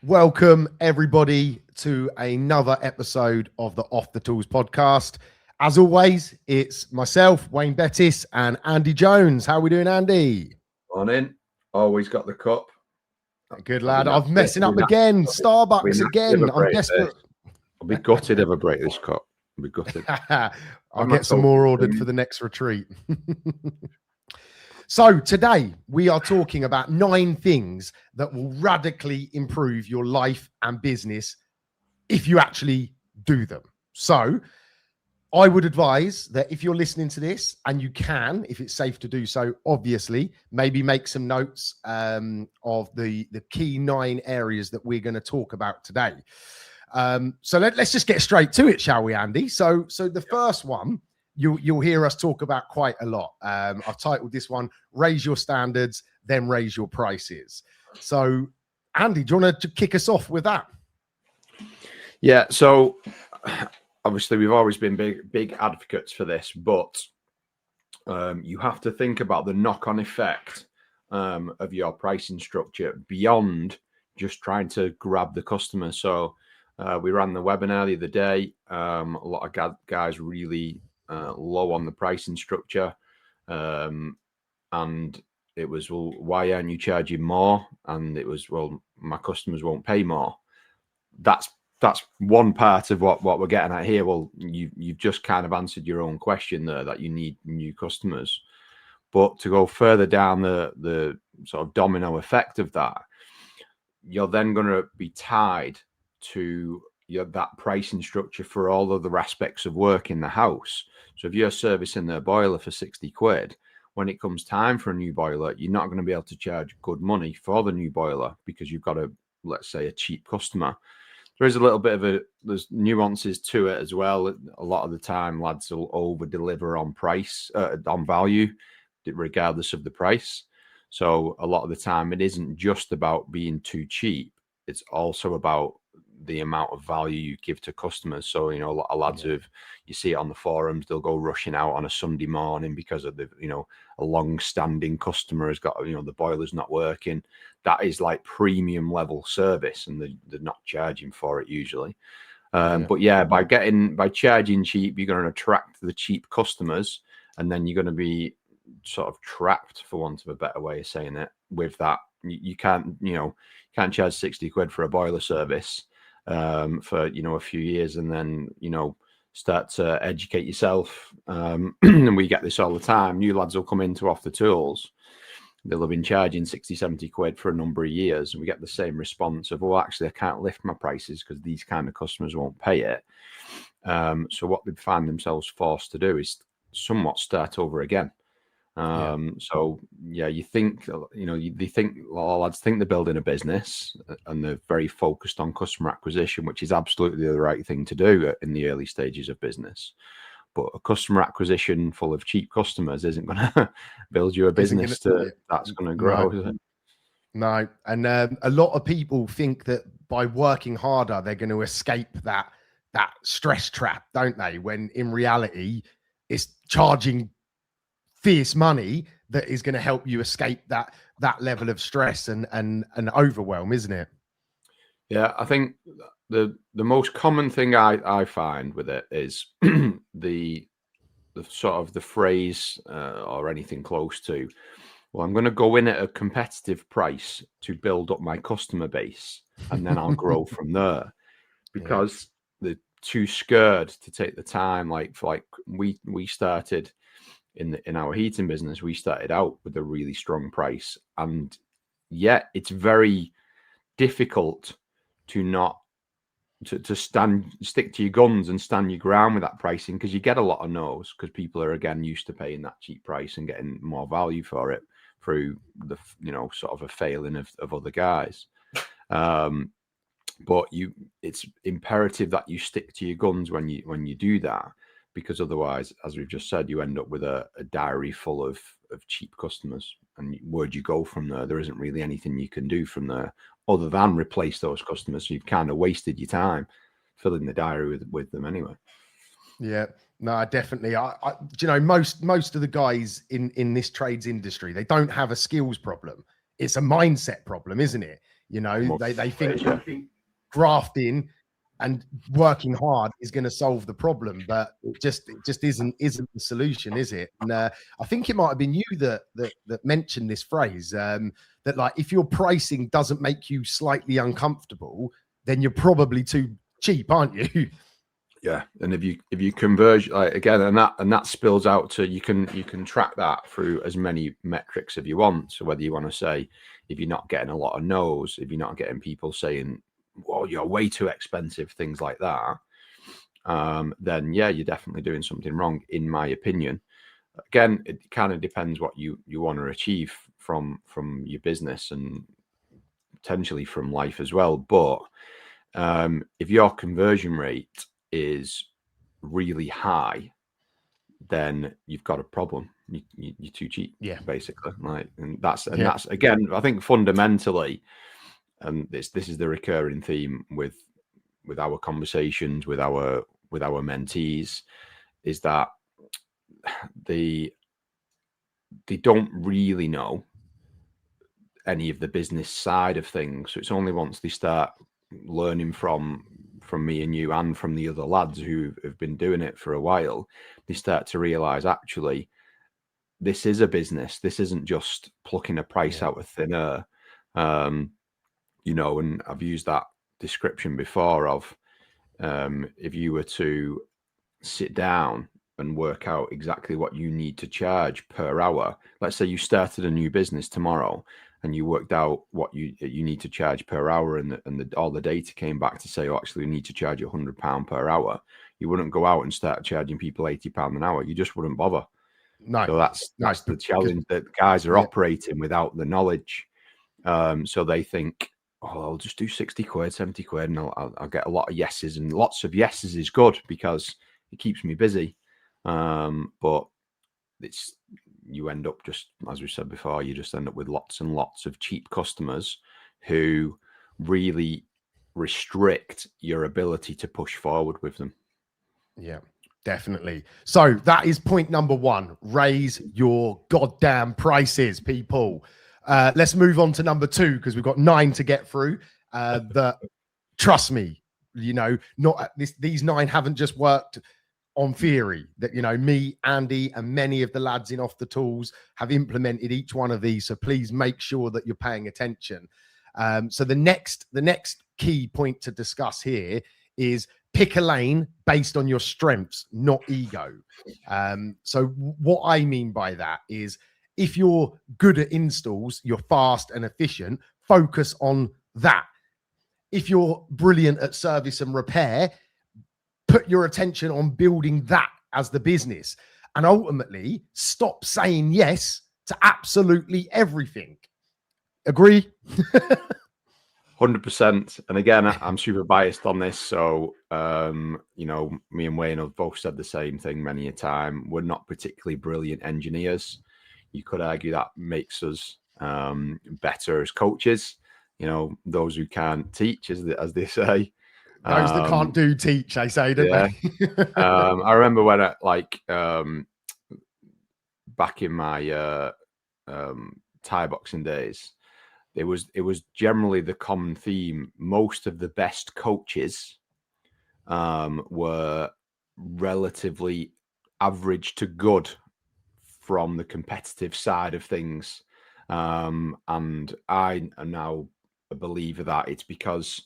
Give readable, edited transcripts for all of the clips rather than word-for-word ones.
Welcome, everybody, to another episode of the Off the Tools podcast. As always, it's myself, Wayne Bettess, and Andy Jones. How are we doing, Andy? Morning. Always got the cup. Good lad. I'm messing up again. Starbucks again. I'm desperate. I'll be gutted if I break this cup. I'll be gutted. I'll get some more ordered for the next retreat. So today we are talking about 9 things that will radically improve your life and business if you actually do them. So I would advise that if you're listening to this, and you can, if it's safe to do so, obviously, maybe make some notes of the key 9 areas that we're going to talk about today. So let's just get straight to it, shall we, Andy? So the first one, you'll hear us talk about quite a lot. I've titled this one, Raise Your Standards, Then Raise Your Prices. So, Andy, do you want to kick us off with that? Yeah, so obviously we've always been big advocates for this, but you have to think about the knock-on effect of your pricing structure beyond just trying to grab the customer. So we ran the webinar the other day. A lot of guys really low on the pricing structure, and it was, well, why aren't you charging more? And it was, well, my customers won't pay more. That's one part of what we're getting at here. Well, you've just kind of answered your own question there, that you need new customers. But to go further down the sort of domino effect of that, you're then going to be tied to that pricing structure for all other aspects of work in the house. So if you're servicing their boiler for 60 quid, when it comes time for a new boiler, you're not going to be able to charge good money for the new boiler because you've got let's say, a cheap customer. There is a little bit of there's nuances to it as well. A lot of the time, lads will over deliver on price, on value, regardless of the price. So a lot of the time, it isn't just about being too cheap. It's also about the amount of value you give to customers. So, a lot of lads you see it on the forums, they'll go rushing out on a Sunday morning because of a long-standing customer has got, the boiler's not working. That is like premium level service, and they're not charging for it usually. But yeah, by charging cheap, you're going to attract the cheap customers, and then you're going to be sort of trapped, for want of a better way of saying it, with that. You can't charge 60 quid for a boiler service for a few years, and then start to educate yourself. And we get this all the time. New lads will come into Off the Tools. They'll have been charging 60, 70 quid for a number of years, and we get the same response of, well, actually, I can't lift my prices because these kind of customers won't pay it. So what they find themselves forced to do is somewhat start over again. So yeah, you think, they think, well, lads think they're building a business, and they're very focused on customer acquisition, which is absolutely the right thing to do in the early stages of business. But a customer acquisition full of cheap customers isn't going to build you a business that's going to grow. No. No. And a lot of people think that by working harder, they're going to escape that stress trap, don't they? When in reality, it's charging fierce money that is going to help you escape that level of stress and overwhelm, isn't it? Yeah, I think the most common thing I find with it is the sort of the phrase or anything close to, well, I'm going to go in at a competitive price to build up my customer base, and then I'll grow from there, because they're too scared to take the time. Like we started in our heating business, we started out with a really strong price, and yet it's very difficult to not to stick to your guns and stand your ground with that pricing, because you get a lot of no's, because people are again used to paying that cheap price and getting more value for it through the sort of a failing of other guys. But it's imperative that you stick to your guns when you do that, because otherwise, as we've just said, you end up with a diary full of cheap customers. And where'd you go from there? There isn't really anything you can do from there other than replace those customers. So you've kind of wasted your time filling the diary with them anyway. Yeah, no, definitely. Most of the guys in this trades industry, they don't have a skills problem. It's a mindset problem, isn't it? You know, they think Yeah. grafting and working hard is going to solve the problem, but it just isn't the solution, is it? And I think it might have been you that mentioned this phrase, that like, if your pricing doesn't make you slightly uncomfortable, then you're probably too cheap, aren't you? Yeah, and if you converge, like, again, and that spills out to, you can track that through as many metrics if you want. So whether you want to say, if you're not getting a lot of no's, if you're not getting people saying, well, you're way too expensive, things like that, then yeah, you're definitely doing something wrong, in my opinion. Again, it kind of depends what you want to achieve from your business and potentially from life as well. But if your conversion rate is really high, then you've got a problem. You're too cheap, basically. Like, and that's again, I think fundamentally, and this is the recurring theme with our conversations with our mentees, is that they don't really know any of the business side of things. So it's only once they start learning from me and you and from the other lads who have been doing it for a while, they start to realize, actually, this is a business. This isn't just plucking a price out of thin air. You know, and I've used that description before of, if you were to sit down and work out exactly what you need to charge per hour. Let's say you started a new business tomorrow and you worked out what you need to charge per hour, and all the data came back to say, oh, actually, we need to charge £100 per hour. You wouldn't go out and start charging people £80 an hour. You just wouldn't bother. No. So that's the challenge, that guys are operating without the knowledge. So they think, oh, I'll just do 60 quid, 70 quid, and I'll get a lot of yeses, and lots of yeses is good because it keeps me busy. But you end up, just as we said before, you just end up with lots and lots of cheap customers who really restrict your ability to push forward with them. Yeah, definitely. So that is point number one: raise your goddamn prices, people. Let's move on to number two, because we've got 9 to get through. That, trust me, you know, these 9 haven't just worked on theory. That, you know, me, Andy, and many of the lads in Off the Tools have implemented each one of these. So please make sure that you're paying attention. So the next key point to discuss here is pick a lane based on your strengths, not ego. So what I mean by that is, if you're good at installs, you're fast and efficient, focus on that. If you're brilliant at service and repair, put your attention on building that as the business. And ultimately, stop saying yes to absolutely everything. Agree? 100%. And again, I'm super biased on this. So, you know, me and Wayne have both said the same thing many a time. We're not particularly brilliant engineers. You could argue that makes us better as coaches. You know, those who can't teach, as they say. Those that can't do teach, they say, don't they? I remember when back in my Thai boxing days, it was generally the common theme. Most of the best coaches were relatively average to good from the competitive side of things. And I am now a believer that it's because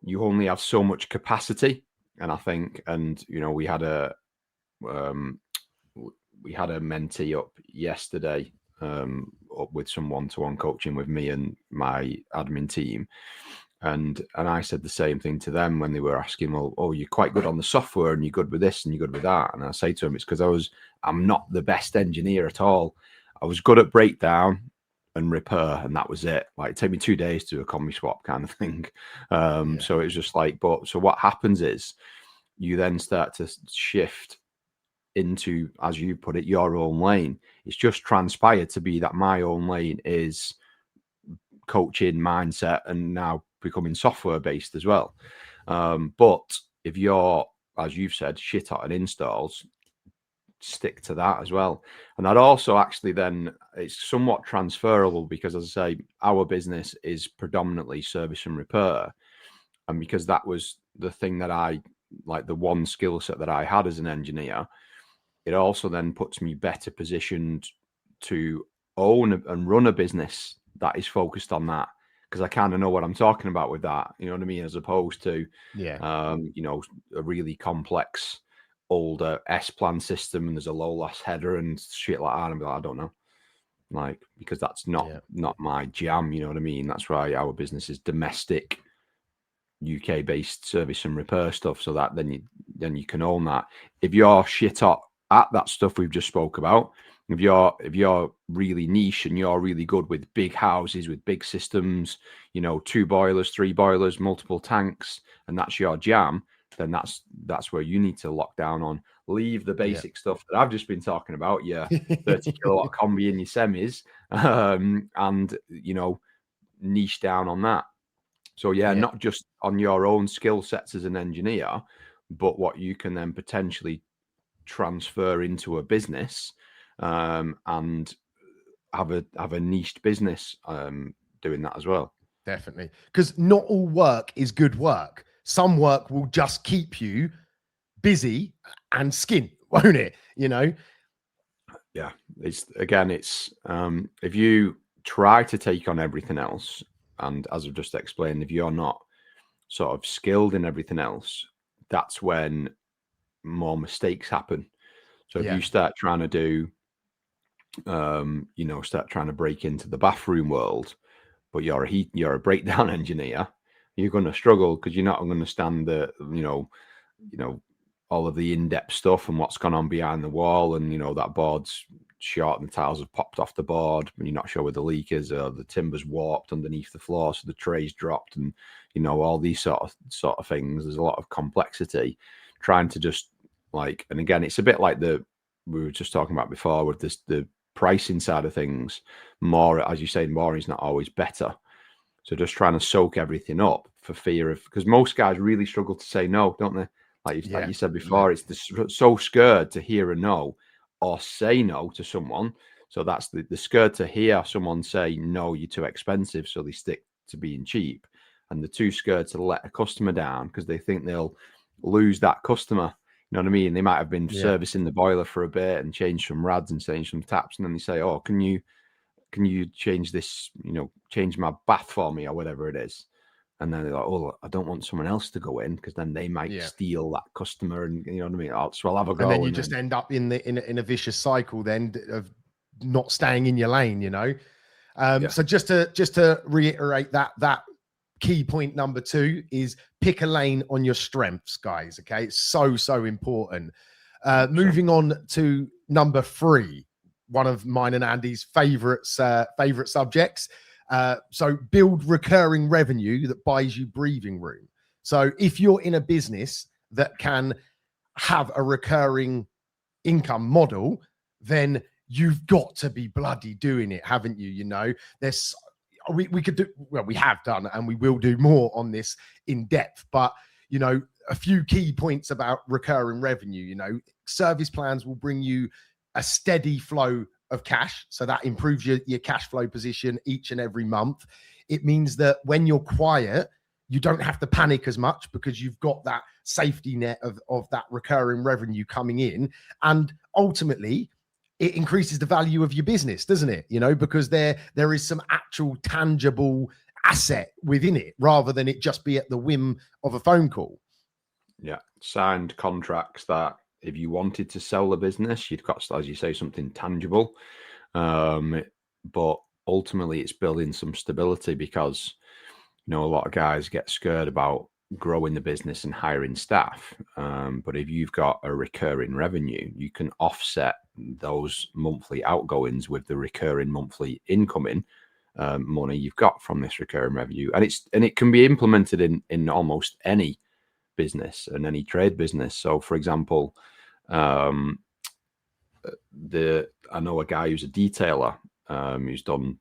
you only have so much capacity. And I think, and you know, we had a mentee up yesterday, up with some one-to-one coaching with me and my admin team. And I said the same thing to them when they were asking, well, oh, you're quite good on the software and you're good with this and you're good with that. And I say to them, it's because I'm not the best engineer at all. I was good at breakdown and repair, and that was it. Like, it took me 2 days to do a combi swap kind of thing. So it was just like, so what happens is you then start to shift into, as you put it, your own lane. It's just transpired to be that my own lane is coaching, mindset, and now becoming software based as well. But if you're, as you've said, shit at installs, stick to that as well. And that also actually then it's somewhat transferable because, as I say, our business is predominantly service and repair. And because that was the thing that I like, the one skill set that I had as an engineer, it also then puts me better positioned to own and run a business that is focused on that, because I kind of know what I'm talking about with that. You know what I mean? As opposed to, you know, a really complex older S-plan system and there's a low loss header and shit like that. And I'd be like, I don't know, like, because that's not my jam. You know what I mean? That's why our business is domestic, UK based service and repair stuff, so that then you can own that. If you're shit at that stuff we've just spoke about, if you're really niche and you're really good with big houses with big systems, you know, 2 boilers, 3 boilers, multiple tanks, and that's your jam, then that's where you need to lock down on. Leave the basic stuff that I've just been talking about, your 30 kilowatt combi and your semis, and you know, niche down on that. So not just on your own skill sets as an engineer, but what you can then potentially transfer into a business, and have a niched business doing that as well. Definitely, because not all work is good work. Some work will just keep you busy and skint, won't it? You know. Yeah, it's if you try to take on everything else, and as I've just explained, if you're not sort of skilled in everything else, that's when more mistakes happen. So if you start trying to do, you know, start trying to break into the bathroom world, but you're a breakdown engineer, you're going to struggle because you're not going to understand the, you know, all of the in-depth stuff and what's gone on behind the wall, and you know that board's short and the tiles have popped off the board, and you're not sure where the leak is, or the timber's warped underneath the floor, so the tray's dropped, and you know all these sort of things. There's a lot of complexity trying to just like, and again, it's a bit like we were just talking about before with this, the pricing side of things. More, as you say, more is not always better. So just trying to soak everything up for fear of, because most guys really struggle to say no, don't they? Like you said before, it's so scared to hear a no or say no to someone. So that's the scared to hear someone say, no, you're too expensive. So they stick to being cheap. And they're too scared to let a customer down because they think they'll lose that customer. You know what I mean? They might have been servicing the boiler for a bit and changed some rads and changed some taps. And then they say, oh, can you change this, you know, change my bath for me or whatever it is. And then they're like, oh, I don't want someone else to go in because then they might steal that customer, and you know what I mean. So I'll have a go. And then you just end up in a vicious cycle then of not staying in your lane, you know. So just to reiterate that key point number 2 is pick a lane on your strengths, guys. Okay, it's so important. Moving on to number 3, one of mine and Andy's favorite subjects. So build recurring revenue that buys you breathing room. So if you're in a business that can have a recurring income model, then you've got to be bloody doing it, haven't you? You know, we could do, well, we have done, and we will do more on this in depth, but you know, a few key points about recurring revenue. You know, service plans will bring you a steady flow of cash. So that improves your cash flow position each and every month. It means that when you're quiet, you don't have to panic as much because you've got that safety net of that recurring revenue coming in. And ultimately, it increases the value of your business, doesn't it? You know, because there is some actual tangible asset within it rather than it just be at the whim of a phone call. Yeah. Signed contracts that if you wanted to sell the business, you've got, as you say, something tangible. But ultimately it's building some stability because, you know, a lot of guys get scared about growing the business and hiring staff. But if you've got a recurring revenue, you can offset those monthly outgoings with the recurring monthly incoming money you've got from this recurring revenue. And it can be implemented in almost any business and any trade business. So for example, I know a guy who's a detailer, who's done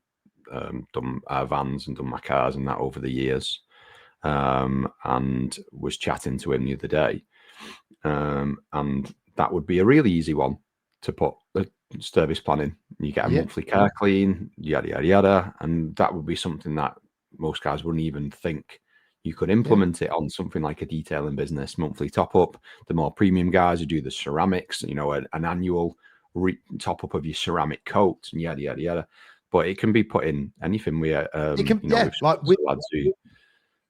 our vans and done my cars and that over the years, and was chatting to him the other day, and that would be a really easy one to put the service plan in. You get a Yeah. monthly care clean, yada, yada, yada. And that would be something that most guys wouldn't even think you could implement it on something like a detailing business, monthly top up. The more premium guys who do the ceramics, you know, an annual top up of your ceramic coat and yada, yada, yada. But it can be put in anything. It can, you know, like lads who,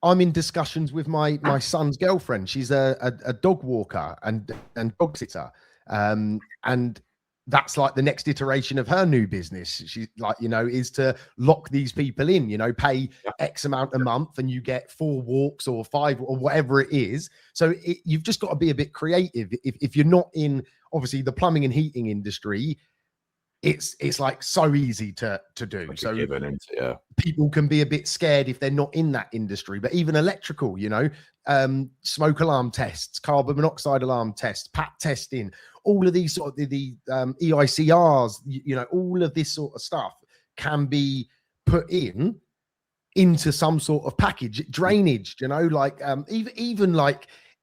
I'm in discussions with my son's girlfriend. She's a dog walker and dog sitter. And that's like the next iteration of her new business. She's like, you know, is to lock these people in, you know, pay X amount a month and you get 4 walks or 5 or whatever it is. So you've just got to be a bit creative. If you're not in, obviously, the plumbing and heating industry, it's like so easy to do. like So people can be a bit scared if they're not in that industry. But even electrical, you know, smoke alarm tests, carbon monoxide alarm tests, PAT testing, all of these sort of the EICRs, you know, all of this sort of stuff can be put into some sort of package. Drainage, you know, like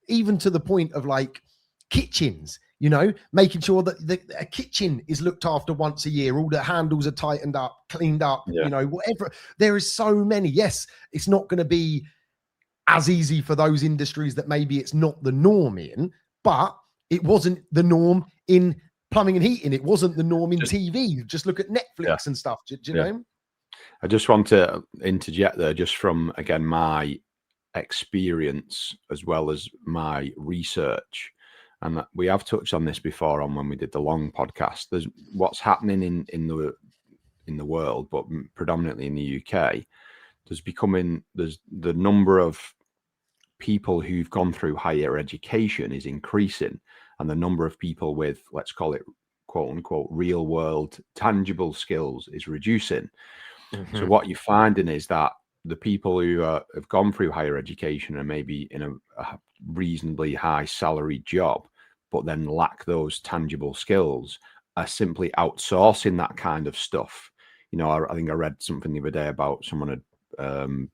even to the point of like kitchens, you know, making sure that a kitchen is looked after once a year, all the handles are tightened up, cleaned up, you know, whatever. There is so many. Yes, it's not going to be as easy for those industries that maybe it's not the norm in, but it wasn't the norm in plumbing and heating. It wasn't the norm in TV. Just look at Netflix and stuff. Do you know? I just want to interject there, just from, again, my experience as well as my research. And we have touched on this before on when we did the long podcast. There's what's happening in the world, but predominantly in the UK. There's the number of people who've gone through higher education is increasing, and the number of people with, let's call it, quote unquote, real world tangible skills is reducing. Mm-hmm. So what you're finding is that the people who have gone through higher education and maybe in a reasonably high salary job, but then lack those tangible skills, are simply outsourcing that kind of stuff. You know, I think I read something the other day about someone had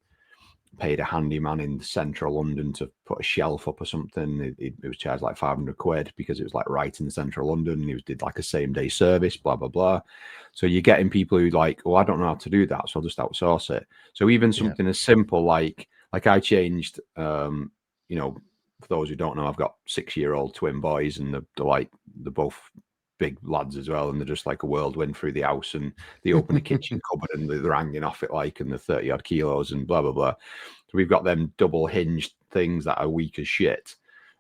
paid a handyman in central London to put a shelf up or something. It was charged like 500 quid because it was like right in central London, and he did like a same day service, blah, blah, blah. So you're getting people who like, well, I don't know how to do that, so I'll just outsource it. So even something as simple like I changed, you know, for those who don't know, I've got 6-year-old twin boys, and they're both big lads as well, and they're just like a whirlwind through the house, and they open a kitchen cupboard and they're hanging off it like, and they're 30 odd kilos and blah blah blah. So we've got them double hinged things that are weak as shit.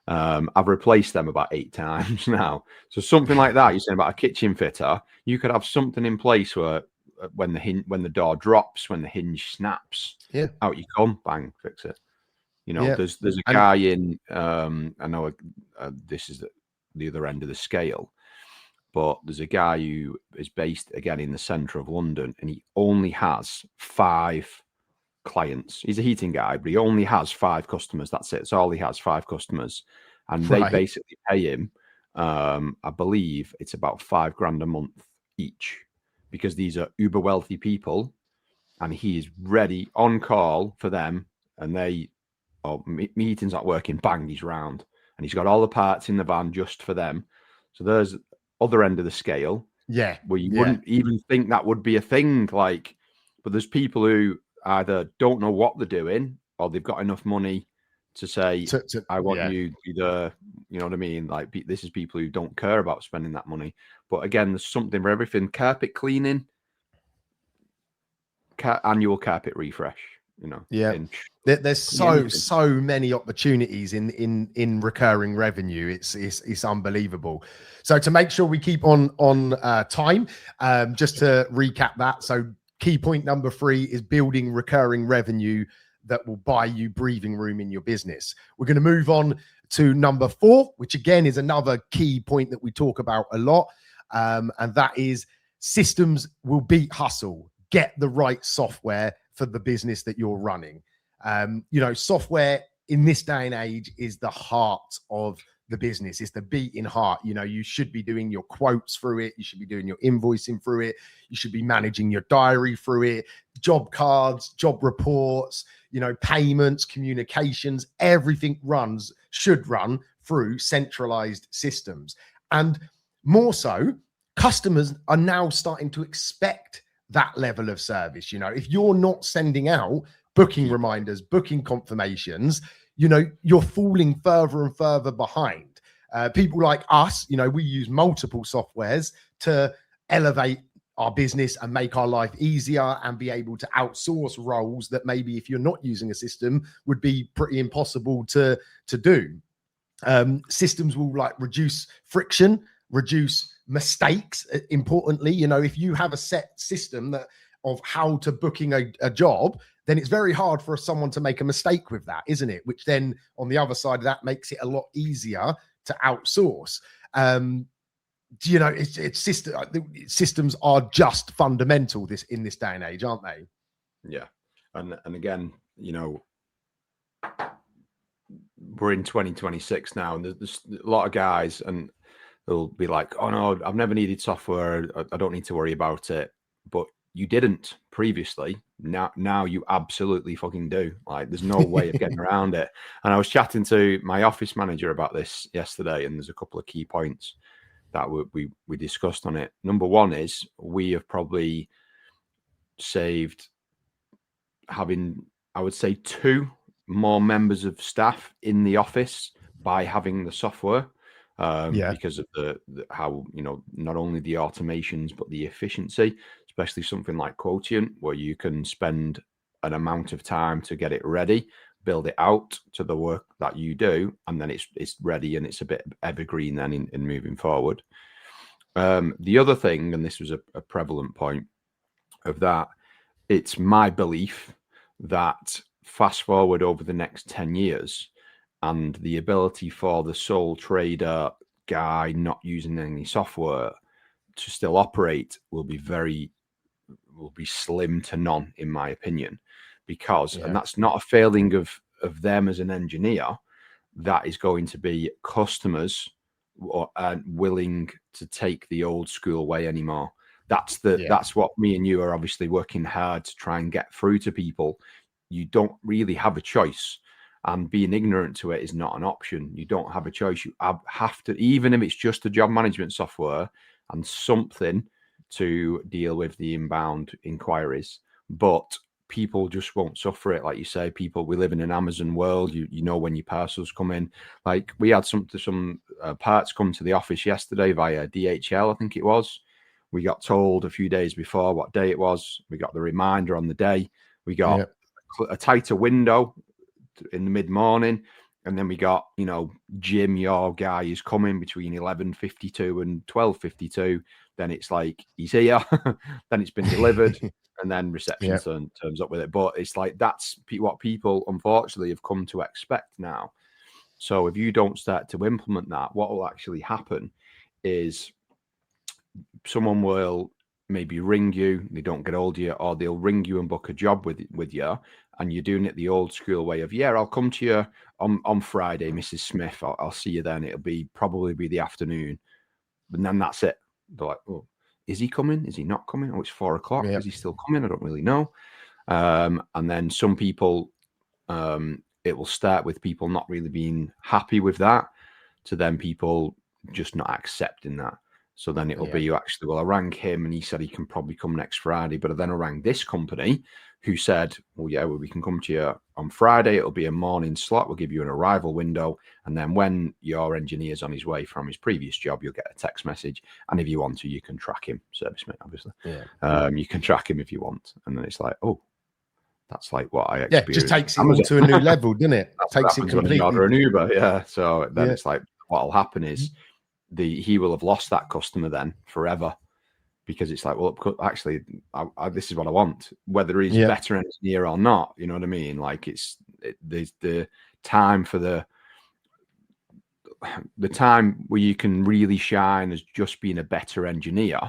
I've replaced them about 8 times now. So something like that, you're saying about a kitchen fitter, you could have something in place where when the door drops, when the hinge snaps, out you come, bang, fix it. You know, there's a guy in I know this is the other end of the scale, but there's a guy who is based, again, in the centre of London, and he only has 5 clients. He's a heating guy, but he only has 5 customers. That's it. That's all he has, 5 customers. And they basically pay him, I believe it's about $5,000 a month each, because these are uber wealthy people, and he is ready on call for them. And meeting's not working, bang, he's round. And he's got all the parts in the van just for them. So there's other end of the scale, where you wouldn't even think that would be a thing. Like, but there's people who either don't know what they're doing, or they've got enough money to say, I want you either, you know what I mean? Like, this is people who don't care about spending that money. But again, there's something for everything. Carpet cleaning, annual carpet refresh, you know. There's so many opportunities in recurring revenue. It's unbelievable. So to make sure we keep on time, just to recap that. So key point number 3 is building recurring revenue that will buy you breathing room in your business. We're going to move on to number 4, which again is another key point that we talk about a lot. And that is systems will beat hustle. Get the right software for the business that you're running. You know, software in this day and age is the heart of the business. It's the beating heart. You know, you should be doing your quotes through it. You should be doing your invoicing through it. You should be managing your diary through it, job cards, job reports, you know, payments, communications, everything should run through centralized systems. And more so, customers are now starting to expect that level of service. You know, if you're not sending out booking reminders, booking confirmations, you know, you're falling further and further behind. People like us, you know, we use multiple softwares to elevate our business and make our life easier and be able to outsource roles that maybe if you're not using a system would be pretty impossible to do. Systems will like reduce friction, reduce mistakes. Importantly, you know, if you have a set system that of how to booking a job, then it's very hard for someone to make a mistake with that, isn't it? Which then on the other side of that makes it a lot easier to outsource. You know, it's systems are just fundamental in this day and age, aren't they? Yeah. And again, you know, we're in 2026 now, and there's a lot of guys, and they'll be like, oh no, I've never needed software, I don't need to worry about it. But you didn't previously. Now you absolutely fucking do. Like, there's no way of getting around it. And I was chatting to my office manager about this yesterday, and there's a couple of key points that we discussed on it. Number one is we have probably saved having, I would say, 2 more members of staff in the office by having the software. Because of the how, you know, not only the automations but the efficiency, especially something like Quotient, where you can spend an amount of time to get it ready, build it out to the work that you do, and then it's ready and it's a bit evergreen then in moving forward. The other thing, and this was a prevalent point of that, it's my belief that fast forward over the next 10 years, and the ability for the sole trader guy not using any software to still operate will be slim to none, in my opinion, because, and that's not a failing of them as an engineer, that is going to be customers aren't willing to take the old school way anymore. That's what me and you are obviously working hard to try and get through to people. You don't really have a choice. And being ignorant to it is not an option. You don't have a choice. You have to, even if it's just a job management software and something to deal with the inbound inquiries. But people just won't suffer it. Like you say, we live in an Amazon world. You know when your parcels come in. Like, we had some parts come to the office yesterday via DHL, I think it was. We got told a few days before what day it was. We got the reminder on the day. We got a tighter window in the mid-morning, and then we got, you know, Jim, your guy, is coming between 11:52 and 12:52. Then it's like, he's here. Then it's been delivered, and then reception turns up with it. But it's like, that's what people unfortunately have come to expect now. So if you don't start to implement that, what will actually happen is someone will maybe ring you, they don't get hold of you, or they'll ring you and book a job with you, and you're doing it the old school way of, I'll come to you on Friday, Mrs. Smith. I'll see you then. It'll probably be the afternoon. And then that's it. They're like, oh, is he coming? Is he not coming? Oh, it's 4 o'clock. Is he still coming? I don't really know. And then some people, it will start with people not really being happy with that, to then people just not accepting that. So then it'll be, actually, well, I rang him and he said he can probably come next Friday. But then I rang this company who said, well, we can come to you on Friday. It'll be a morning slot. We'll give you an arrival window. And then when your engineer's on his way from his previous job, you'll get a text message. And if you want to, you can track him. Serviceman, obviously. You can track him if you want. And then it's like, oh, that's like what I experienced. Yeah, just takes it all to a new level, doesn't it? Takes it completely. When you order an Uber, So then it's like, what'll happen is, he will have lost that customer then forever, because it's like, well, actually, this is what I want, whether he's a better engineer or not. You know what I mean? Like, there's the time for the time where you can really shine as just being a better engineer,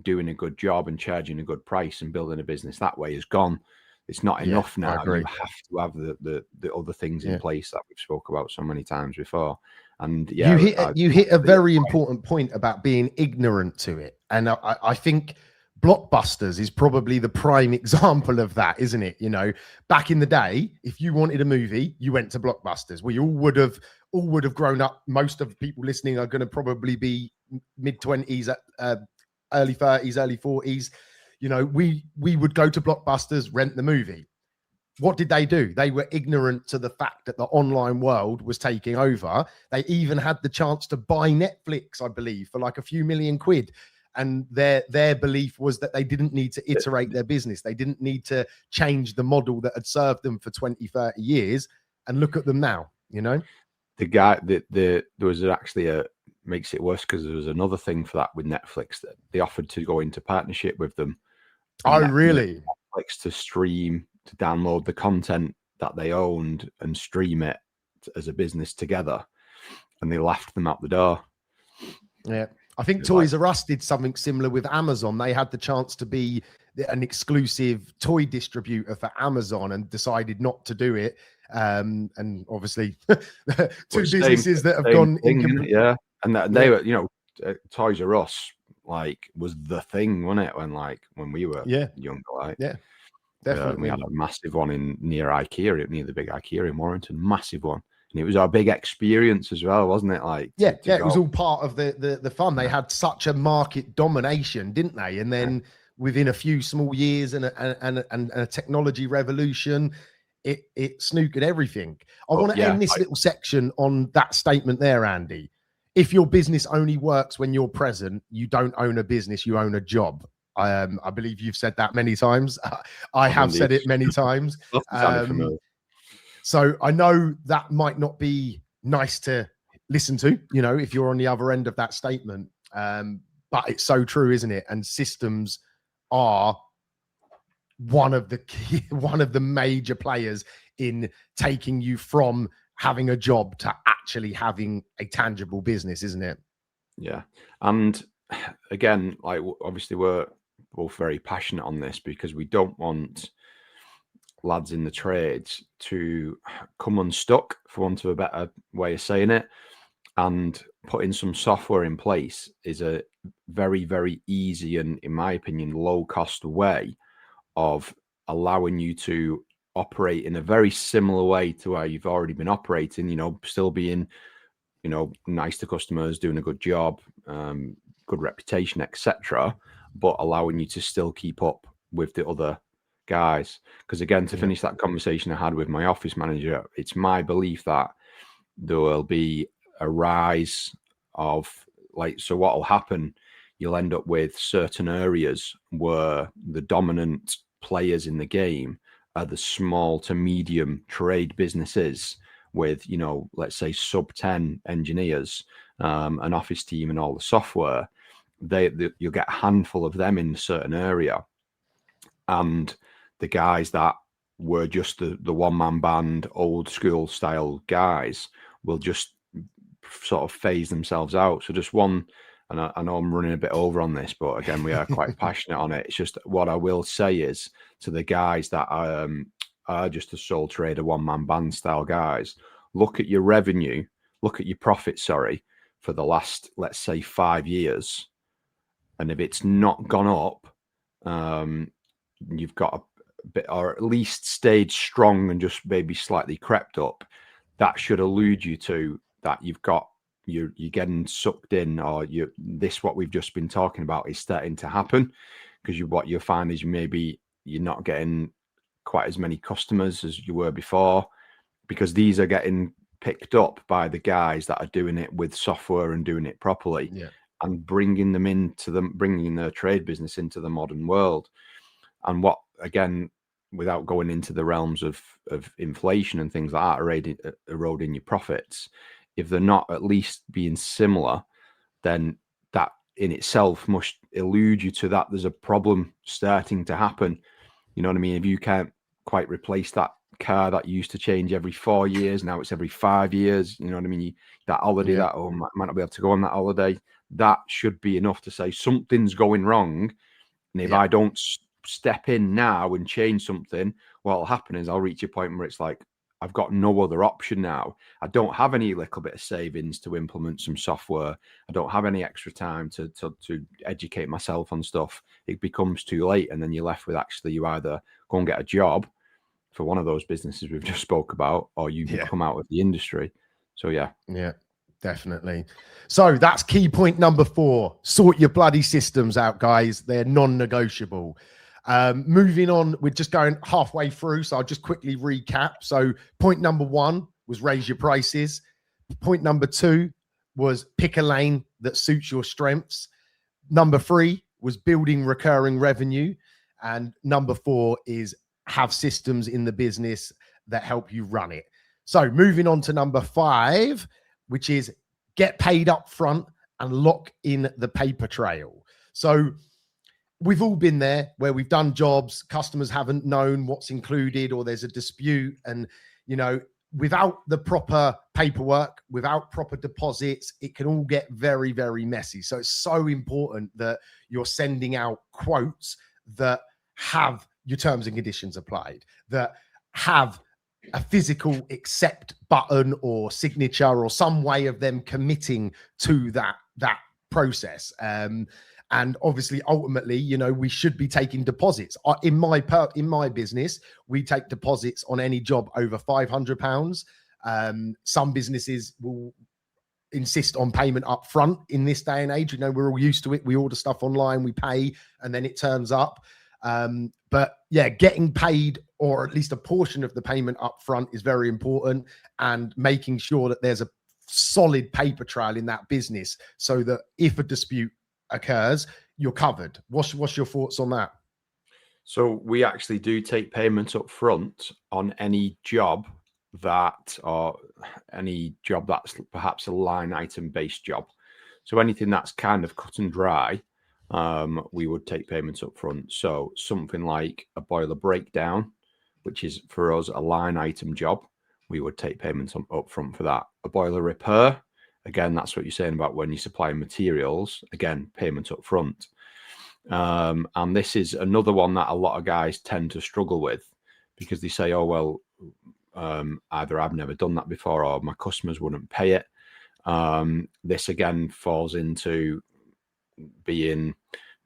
doing a good job and charging a good price and building a business that way is gone. It's not enough now. You have to have the other things in place that we've spoke about so many times before. And you hit a very important point about being ignorant to it. And I think Blockbusters is probably the prime example of that, isn't it? You know, back in the day, if you wanted a movie, you went to Blockbusters. We all would have grown up. Most of the people listening are going to probably be mid-20s early 30s, early 40s, you know, we would go to Blockbusters, rent the movie. What did they do? They were ignorant to the fact that the online world was taking over. They even had the chance to buy Netflix, I believe, for like a few million quid. And their belief was that they didn't need to iterate their business. They didn't need to change the model that had served them for 20, 30 years. And look at them now, you know? The guy that there was actually makes it worse because there was another thing for that with Netflix that they offered to go into partnership with them. Oh, really? Netflix to stream, to download the content that they owned and stream it as a business together, and they laughed them out the door. Yeah, I think Toys R Us did something similar with Amazon. They had the chance to be an exclusive toy distributor for Amazon and decided not to do it. And obviously, two businesses that have gone in. Yeah, and they were, you know, Toys R Us like was the thing, wasn't it? When we were younger, like definitely. We had a massive one near IKEA, near the big IKEA in Warrington, massive one. And it was our big experience as well, wasn't it? Like, it was all part of the fun. They had such a market domination, didn't they? And then within a few small years and a technology revolution, it snookered everything. I want to end this little section on that statement there, Andy. If your business only works when you're present, you don't own a business, you own a job. I believe you've said that many times. I have said it many times. So I know that might not be nice to listen to, you know, if you're on the other end of that statement. But it's so true, isn't it? And systems are one of the major players in taking you from having a job to actually having a tangible business, isn't it? Yeah. And again, like, obviously we're both very passionate on this because we don't want lads in the trades to come unstuck, for want of a better way of saying it. And putting some software in place is a very, very easy and, in my opinion, low cost way of allowing you to operate in a very similar way to where you've already been operating, you know, still being, you know, nice to customers, doing a good job, good reputation, etc., but allowing you to still keep up with the other guys. Because again, to finish that conversation I had with my office manager, it's my belief that there will be a rise of, like, so what will happen, you'll end up with certain areas where the dominant players in the game are the small to medium trade businesses with, you know, let's say sub 10 engineers, an office team and all the software. You'll get a handful of them in a certain area, and the guys that were just the one-man band, old school style guys will just sort of phase themselves out. So just one, and I know I'm running a bit over on this, but again, we are quite passionate on it. It's just what I will say is to the guys that are just a sole trader, one-man band style guys, look at your revenue, look at your profit, for the last, let's say, 5 years. And if it's not gone up, you've got a bit, or at least stayed strong and just maybe slightly crept up, that should allude you to that you're getting sucked in, or what we've just been talking about is starting to happen. Because what you'll find is maybe you're not getting quite as many customers as you were before, because these are getting picked up by the guys that are doing it with software and doing it properly, and bringing their trade business into the modern world. And what, again, without going into the realms of inflation and things like that, eroding your profits, if they're not at least being similar, then that in itself must allude you to that there's a problem starting to happen. You know what I mean? If you can't quite replace that car that used to change every 4 years, now it's every 5 years. You know what I mean? That holiday, might not be able to go on that holiday. That should be enough to say something's going wrong. And if I don't step in now and change something, what will happen is I'll reach a point where it's like, I've got no other option now. I don't have any little bit of savings to implement some software. I don't have any extra time to educate myself on stuff. It becomes too late. And then you're left with, actually, you either go and get a job for one of those businesses we've just spoke about, or you come out of the industry. So, yeah. Definitely. So that's key point number 4. Sort your bloody systems out, guys. They're non-negotiable. Moving on, we're just going halfway through, so I'll just quickly recap. So point number 1 was raise your prices. Point number 2 was pick a lane that suits your strengths. Number 3 was building recurring revenue. And number 4 is have systems in the business that help you run it. So moving on to number 5, which is get paid up front and lock in the paper trail. So we've all been there where we've done jobs, customers haven't known what's included, or there's a dispute. And, you know, without the proper paperwork, without proper deposits, it can all get very, very messy. So it's so important that you're sending out quotes that have your terms and conditions applied, that have a physical accept button or signature or some way of them committing to that process. And obviously, ultimately, you know, we should be taking deposits. In my business, we take deposits on any job over £500. Some businesses will insist on payment up front in this day and age. You know, we're all used to it. We order stuff online, we pay, and then it turns up. But yeah, getting paid, or at least a portion of the payment up front, is very important, and making sure that there's a solid paper trail in that business so that if a dispute occurs, you're covered. What's your thoughts on that? So we actually do take payments up front on any job that's perhaps a line item based job. So anything that's kind of cut and dry, we would take payments up front. So something like a boiler breakdown, which is for us a line item job, we would take payments up front for that. A boiler repair, again, that's what you're saying about when you supply materials, again, payment up front. And this is another one that a lot of guys tend to struggle with, because they say, oh, well, either I've never done that before or my customers wouldn't pay it. This again falls into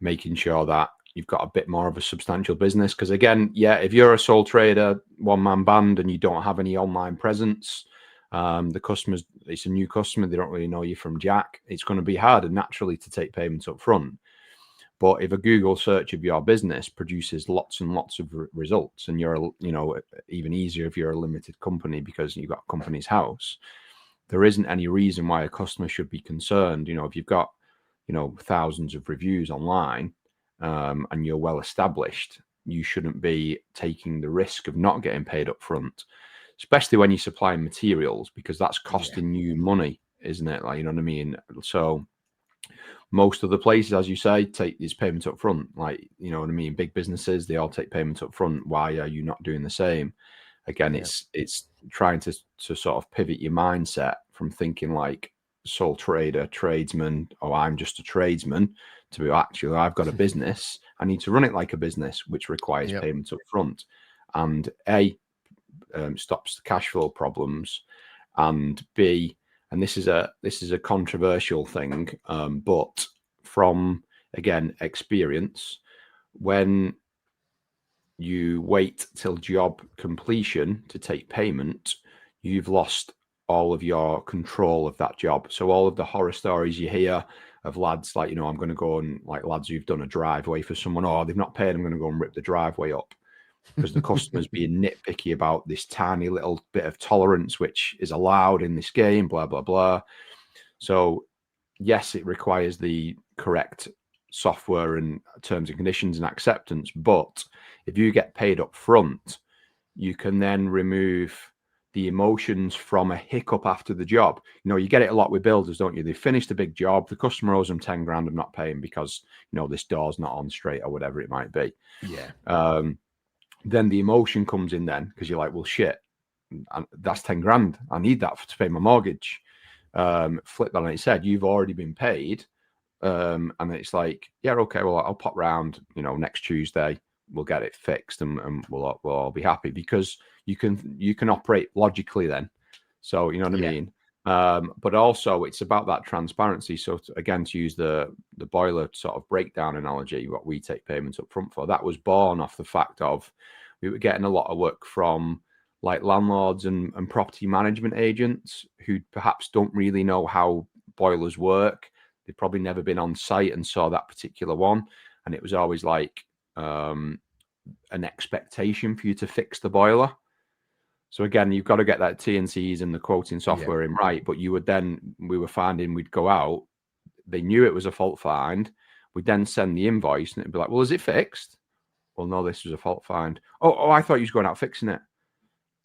making sure that you've got a bit more of a substantial business. Because again, yeah, if you're a sole trader, one-man band, and you don't have any online presence, the customers, it's a new customer, they don't really know you from Jack, it's going to be harder naturally to take payments up front. But if a Google search of your business produces lots and lots of results, and you're, you know, even easier if you're a limited company because you've got a company's house, there isn't any reason why a customer should be concerned. You know, if you've got, you know, thousands of reviews online, and you're well established, you shouldn't be taking the risk of not getting paid up front, especially when you're supplying materials, because that's costing you money, isn't it? Like, you know what I mean? So most of the places, as you say, take these payments up front. Like, you know what I mean? Big businesses, they all take payments up front. Why are you not doing the same? Again, it's trying to sort of pivot your mindset from thinking like sole trader, tradesman, or I'm just a tradesman, to actually, I've got a business. I need to run it like a business, which requires payments up front. And A, stops the cash flow problems, and B, and this is a controversial thing, but from, again, experience, when you wait till job completion to take payment, you've lost all of your control of that job. So all of the horror stories you hear of lads like, you know, I'm going to go and, like, lads who've done a driveway for someone, oh, they've not paid, I'm going to go and rip the driveway up, because the customer's being nitpicky about this tiny little bit of tolerance which is allowed in this game, blah, blah, blah. So yes, it requires the correct software and terms and conditions and acceptance, but if you get paid up front, you can then remove the emotions from a hiccup after the job. You know, you get it a lot with builders, don't you? They finished a big job, the customer owes them 10 grand of not paying because, you know, this door's not on straight or whatever it might be. Yeah. Then the emotion comes in then, because you're like, well, shit, that's 10 grand. I need that to pay my mortgage. Flip that on its head, you've already been paid. And it's like, yeah, okay, well, I'll pop round, you know, next Tuesday, we'll get it fixed, and we'll all be happy, because you can operate logically then. So, you know what I mean? But also it's about that transparency. So again, to use the boiler sort of breakdown analogy, what we take payments up front for, that was born off the fact of we were getting a lot of work from like landlords and property management agents who perhaps don't really know how boilers work. They've probably never been on site and saw that particular one. And it was always like an expectation for you to fix the boiler. So again, you've got to get that T&Cs and the quoting software in right. But we were finding we'd go out, they knew it was a fault find. We'd then send the invoice and it'd be like, well, is it fixed? Well, no, this was a fault find. Oh, I thought you was going out fixing it.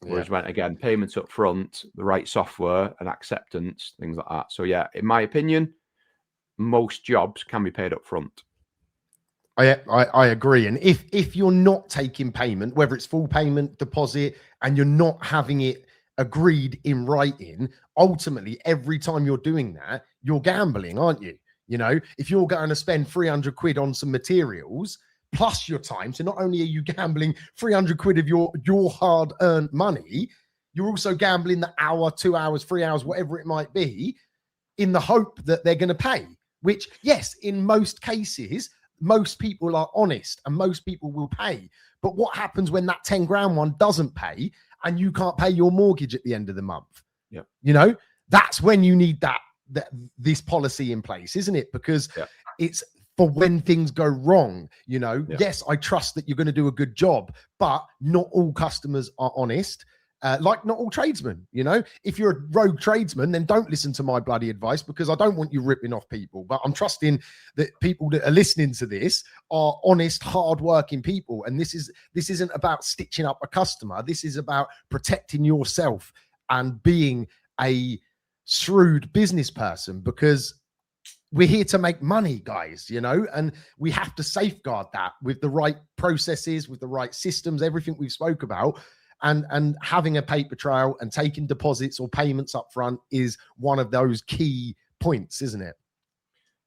Whereas when, again, payments up front, the right software and acceptance, things like that. So yeah, in my opinion, most jobs can be paid up front. I agree. And if you're not taking payment, whether it's full payment, deposit, and you're not having it agreed in writing, ultimately, every time you're doing that, you're gambling, aren't you? You know, if you're going to spend 300 quid on some materials plus your time, so not only are you gambling 300 quid of your hard-earned money, you're also gambling the hour, 2 hours, 3 hours, whatever it might be, in the hope that they're going to pay, which, yes, in most cases, most people are honest and most people will pay. But what happens when that 10 grand one doesn't pay and you can't pay your mortgage at the end of the month? Yeah. You know, that's when you need this policy in place, isn't it? Because it's for when things go wrong. You know, yes, I trust that you're going to do a good job, but not all customers are honest. Like not all tradesmen, you know, if you're a rogue tradesman, then don't listen to my bloody advice, because I don't want you ripping off people. But I'm trusting that people that are listening to this are honest, hardworking people. And this isn't about stitching up a customer. This is about protecting yourself and being a shrewd business person, because we're here to make money, guys, you know, and we have to safeguard that with the right processes, with the right systems, everything we've spoke about. And having a paper trail and taking deposits or payments up front is one of those key points, isn't it?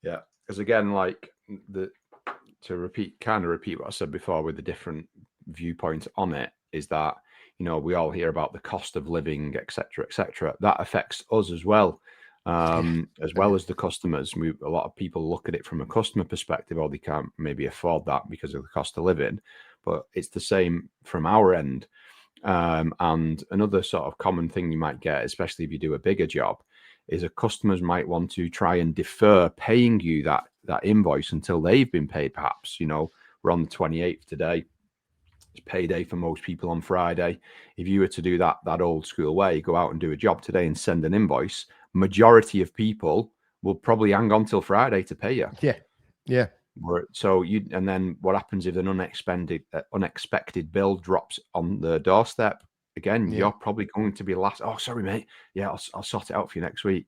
Yeah, because again, like to repeat what I said before with the different viewpoints on it, is that, you know, we all hear about the cost of living, etc., etc. That affects us as well. As well as the customers. A lot of people look at it from a customer perspective, or they can't maybe afford that because of the cost of living, but it's the same from our end. And another sort of common thing you might get, especially if you do a bigger job, is that customers might want to try and defer paying you that invoice until they've been paid. Perhaps, you know, we're on the 28th today. It's payday for most people on Friday. If you were to do that old school way, go out and do a job today and send an invoice, majority of people will probably hang on till Friday to pay you. Yeah. So and then what happens if an unexpected bill drops on the doorstep? Again, you're probably going to be last. Oh, sorry, mate. Yeah, I'll sort it out for you next week.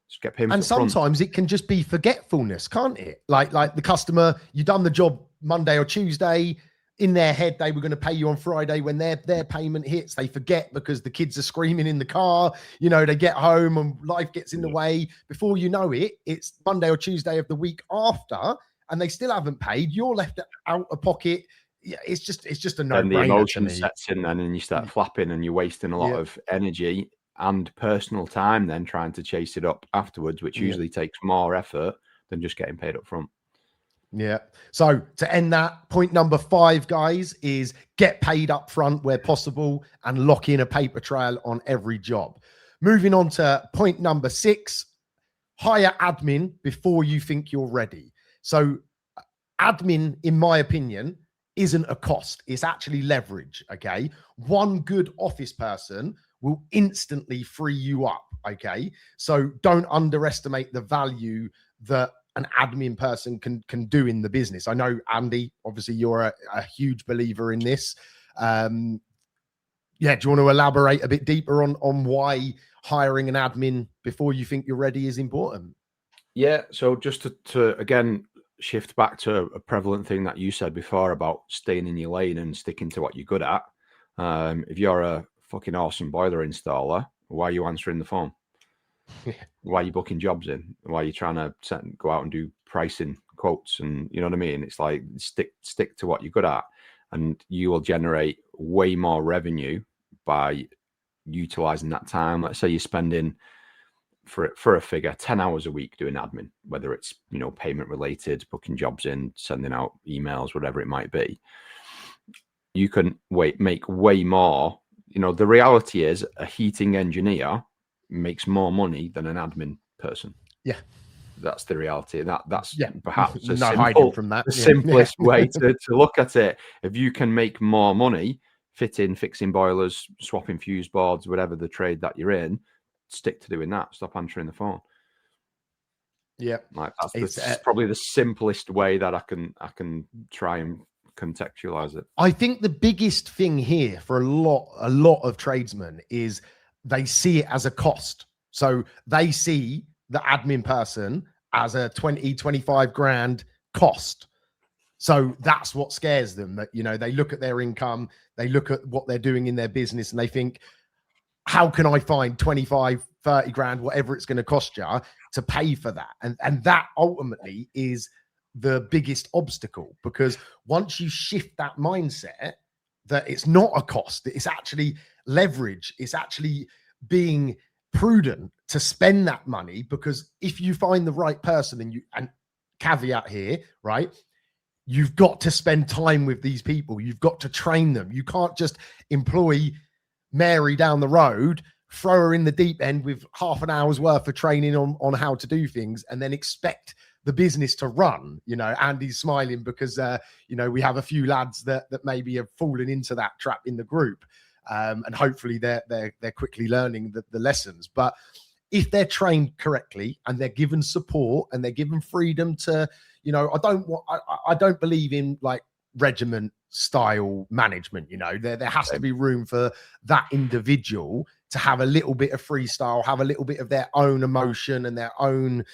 Just get payments. And sometimes it can just be forgetfulness, can't it? Like the customer, you done the job Monday or Tuesday. In their head, they were going to pay you on Friday. When their payment hits, they forget because the kids are screaming in the car. You know, they get home and life gets in the way. Before you know it, it's Monday or Tuesday of the week after, and they still haven't paid. You're left out of pocket. Yeah, it's just a no-brainer. And the emotion sets in then, and you start flapping, and you're wasting a lot of energy and personal time then trying to chase it up afterwards, which usually takes more effort than just getting paid up front. Yeah. So to end that, point number 5, guys, is get paid up front where possible and lock in a paper trail on every job. Moving on to point number 6, hire admin before you think you're ready. So admin, in my opinion, isn't a cost. It's actually leverage, okay? One good office person will instantly free you up, okay? So don't underestimate the value that an admin person can do in the business. I know, Andy, obviously you're a huge believer in this. Do you want to elaborate a bit deeper on why hiring an admin before you think you're ready is important? Yeah, so just to again shift back to a prevalent thing that you said before about staying in your lane and sticking to what you're good at. If you're a fucking awesome boiler installer, why are you answering the phone? Why are you booking jobs in? Why are you trying to go out and do pricing quotes? And you know what I mean? It's like stick to what you're good at, and you will generate way more revenue by utilizing that time. Let's say you're spending for a figure 10 hours a week doing admin, whether it's, you know, payment related, booking jobs in, sending out emails, whatever it might be. You can make way more you know, the reality is a heating engineer makes more money than an admin person. Yeah. That's the reality. That's Yeah. perhaps No hiding from that. the simplest way to look at it. If you can make more money fitting, fixing boilers, swapping fuse boards, whatever the trade that you're in, stick to doing that. Stop answering the phone. Yeah. Like that's probably the simplest way that I can try and contextualize it. I think the biggest thing here for a lot of tradesmen is they see it as a cost. So they see the admin person as a 20, 25 grand cost. So that's what scares them, that, you know, they look at their income, they look at what they're doing in their business, and they think, how can I find 25, 30 grand, whatever it's going to cost you, to pay for that? And that ultimately is the biggest obstacle, because once you shift that mindset that it's not a cost, it's actually leverage, it's actually being prudent to spend that money, because if you find the right person, and caveat here, right, you've got to spend time with these people, you've got to train them. You can't just employ Mary down the road, throw her in the deep end with half an hour's worth of training on how to do things, and then expect the business to run. You know, Andy's smiling because you know, we have a few lads that maybe have fallen into that trap in the group, and hopefully they're quickly learning the lessons. But if they're trained correctly and they're given support and they're given freedom to, you know, I don't believe in like regiment style management. You know, there has to be room for that individual to have a little bit of freestyle, have a little bit of their own emotion and their own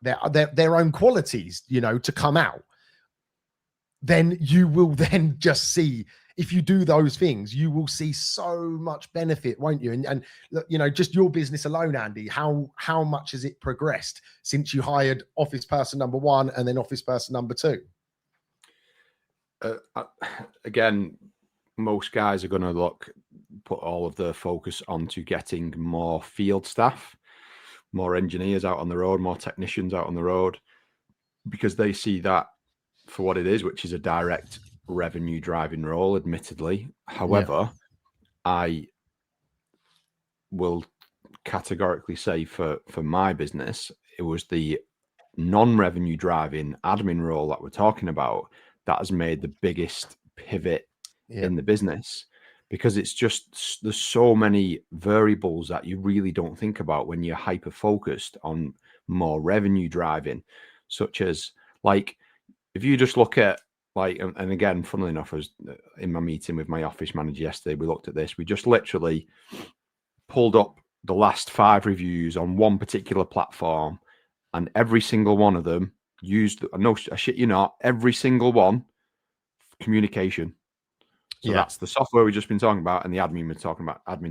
their own qualities, you know, to come out. Then you will then just see, if you do those things, you will see so much benefit, won't you? And you know, just your business alone, Andy, how much has it progressed since you hired office person number 1 and then office person number 2? Again, most guys are going to put all of their focus onto getting more field staff, more engineers out on the road, more technicians out on the road, because they see that for what it is, which is a direct revenue driving role, admittedly. However, I will categorically say for my business, it was the non-revenue driving admin role that we're talking about that has made the biggest pivot in the business, because it's just, there's so many variables that you really don't think about when you're hyper focused on more revenue driving, such as, like, if you just look at, like, and again, funnily enough, I was in my meeting with my office manager yesterday, we looked at this, we just literally pulled up the last 5 reviews on one particular platform, and every single one of them used, no, I shit you not, every single one, communication. So that's the software we've just been talking about, and the admin